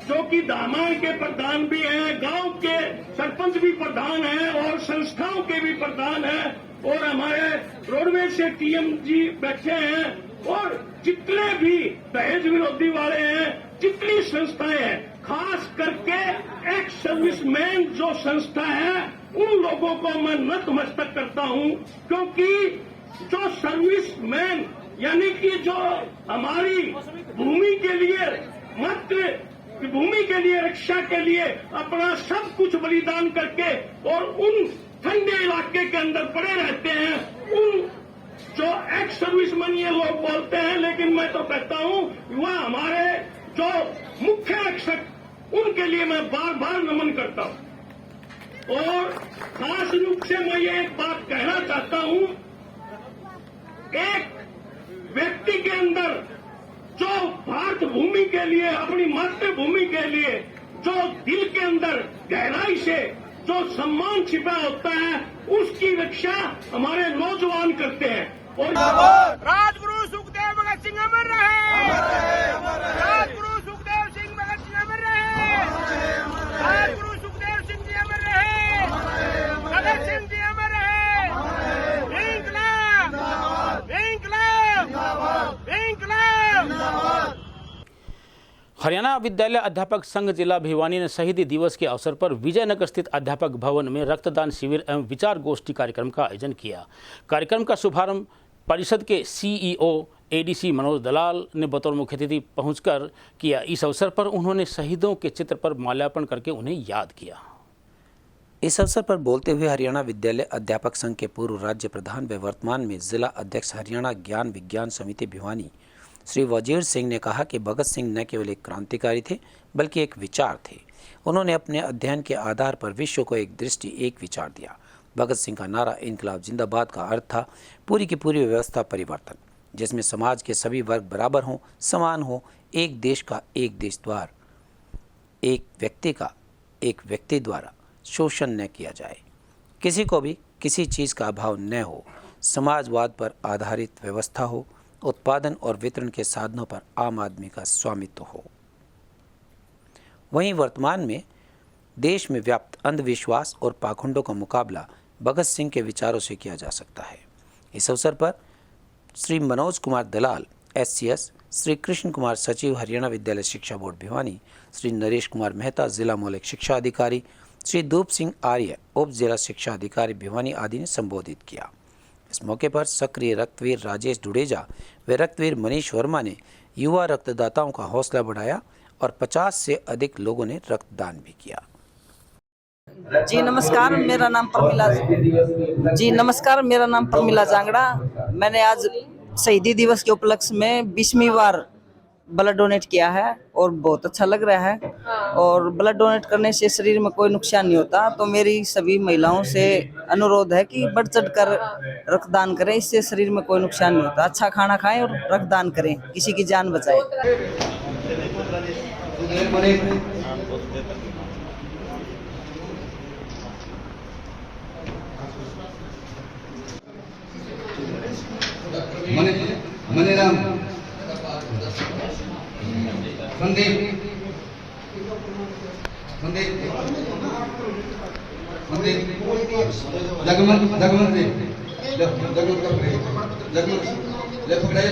Speaker 9: जो कि दामाई के प्रधान भी हैं, गांव के सरपंच भी प्रधान हैं और संस्थाओं के भी प्रधान हैं और हमारे रोडवेज से टीएम जी बैठे हैं और जितने भी दहेज विरोधी वाले हैं, जितनी संस्थाएं हैं, खास करके एक्स सर्विसमैन जो संस्था है, उन लोगों को मैं नतमस्तक करता हूं, क्योंकि जो सर्विसमैन यानी कि जो हमारी भूमि के लिए मात्र भूमि के लिए रक्षा के लिए अपना सब कुछ बलिदान करके और उन ठंडे इलाके के अंदर पड़े रहते हैं, उन जो एक्स सर्विसमैन ये लोग बोलते हैं, लेकिन मैं तो कहता हूं वह हमारे जो मुख्य रक्षक, उनके लिए मैं बार बार नमन करता हूं। और खास रूप से मैं ये एक बात कहना चाहता हूं, एक व्यक्ति के अंदर जो भारत भूमि के लिए, अपनी मातृभूमि के लिए जो दिल के अंदर गहराई से जो सम्मान छिपा होता है, उसकी रक्षा हमारे नौजवान करते हैं। और
Speaker 15: राजगुरु सुखदेव भगत सिंह अमर रहे, राजगुरु सुखदेव सिंह भगत सिंह अमर रहे, राजगुरु सुखदेव सिंह जी अमर रहे, भगत सिंह जी अमर रहे। इंकलाब, इंकलाब, इंकलाब।
Speaker 1: हरियाणा विद्यालय अध्यापक संघ जिला भिवानी ने शहीदी दिवस के अवसर पर विजयनगर स्थित अध्यापक भवन में रक्तदान शिविर एवं विचार गोष्ठी कार्यक्रम का आयोजन किया। कार्यक्रम का शुभारंभ परिषद के सीईओ एडीसी मनोज दलाल ने बतौर मुख्य अतिथि पहुंचकर किया। इस अवसर पर उन्होंने शहीदों के चित्र पर माल्यार्पण करके उन्हें याद किया।
Speaker 2: इस अवसर पर बोलते हुए हरियाणा विद्यालय अध्यापक संघ के पूर्व राज्य प्रधान व वर्तमान में जिला अध्यक्ष हरियाणा ज्ञान विज्ञान समिति भिवानी श्री वजीर सिंह ने कहा कि भगत सिंह न केवल एक क्रांतिकारी थे बल्कि एक विचार थे। उन्होंने अपने अध्ययन के आधार पर विश्व को एक दृष्टि, एक विचार दिया। भगत सिंह का नारा इनकलाब जिंदाबाद का अर्थ था पूरी की पूरी व्यवस्था परिवर्तन, जिसमें समाज के सभी वर्ग बराबर हों, समान हो, एक देश का एक देश द्वार, एक व्यक्ति का एक व्यक्ति द्वारा शोषण न किया जाए, किसी को भी किसी चीज़ का अभाव न हो, समाजवाद पर आधारित व्यवस्था हो, उत्पादन और वितरण के साधनों पर आम आदमी का स्वामित्व हो। वहीं वर्तमान में देश में व्याप्त अंधविश्वास और पाखंडों का मुकाबला भगत सिंह के विचारों से किया जा सकता है। इस अवसर पर श्री मनोज कुमार दलाल SCS, श्री कृष्ण कुमार सचिव हरियाणा विद्यालय शिक्षा बोर्ड भिवानी, श्री नरेश कुमार मेहता जिला मौलिक शिक्षा अधिकारी, श्री धूप सिंह आर्य उप जिला शिक्षा अधिकारी भिवानी आदि ने संबोधित किया। इस मौके पर सक्रिय रक्तवीर राजेश डुडेजा व रक्तवीर मनीष वर्मा ने युवा रक्तदाताओं का हौसला बढ़ाया और 50 से अधिक लोगों ने रक्तदान भी किया।
Speaker 20: जी नमस्कार, मेरा नाम प्रमिला जांगड़ा। मैंने आज शहीदी दिवस के उपलक्ष्य में 20वीं बार ब्लड डोनेट किया है और बहुत अच्छा लग रहा है। और ब्लड डोनेट करने से शरीर में कोई नुकसान नहीं होता, तो मेरी सभी महिलाओं से अनुरोध है कि बढ़ चढ़ कर रक्तदान करें, इससे शरीर में कोई नुकसान नहीं होता। अच्छा खाना खाएं और रक्तदान करें, किसी की जान बचाएं।
Speaker 21: मनीराम, संदीप, जगमन ले पकड़ाइए।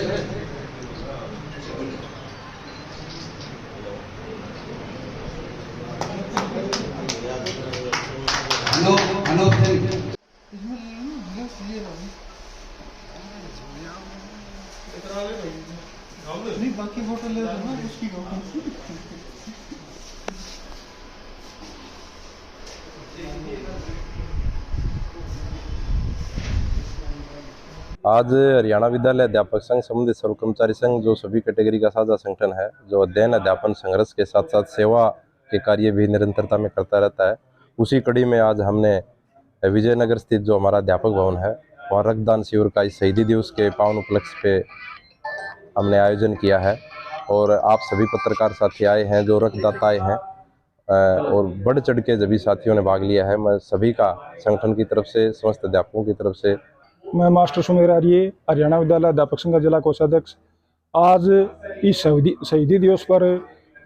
Speaker 12: नहीं, बाकी फोटो ले ना उसकी
Speaker 13: आज हरियाणा विद्यालय अध्यापक संघ संबंधित सर्व कर्मचारी संघ जो सभी कैटेगरी का साझा संगठन है, जो अध्ययन अध्यापन संघर्ष के साथ साथ सेवा के कार्य भी निरंतरता में करता रहता है, उसी कड़ी में आज हमने विजयनगर स्थित जो हमारा अध्यापक भवन है वहाँ रक्तदान शिविर का इस शहीदी दिवस के पावन उपलक्ष्य पे हमने आयोजन किया है। और आप सभी पत्रकार साथी आए हैं जो रक्तदाताएँ हैं और बढ़ चढ़ के सभी साथियों ने भाग लिया है। मैं सभी का संगठन की तरफ से, समस्त अध्यापकों की तरफ से,
Speaker 12: मैं मास्टर सुमेर आर्य, हरियाणा विद्यालय अध्यापक संघ का जिला कोषाध्यक्ष, आज इस शहीदी दिवस पर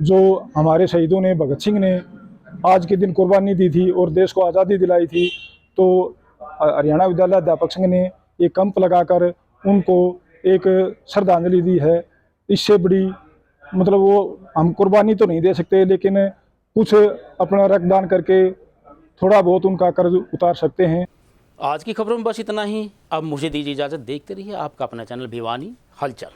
Speaker 12: जो हमारे शहीदों ने, भगत सिंह ने आज के दिन कुर्बानी दी थी और देश को आज़ादी दिलाई थी, तो हरियाणा विद्यालय अध्यापक संघ ने एक कैंप लगाकर उनको एक श्रद्धांजलि दी है। इससे बड़ी मतलब वो हम कुर्बानी तो नहीं दे सकते, लेकिन कुछ अपना रक्तदान करके थोड़ा बहुत उनका कर्ज उतार सकते हैं।
Speaker 1: आज की खबरों में बस इतना ही। अब मुझे दीजिए इजाज़त। देखते रहिए आपका अपना चैनल भिवानी हलचल।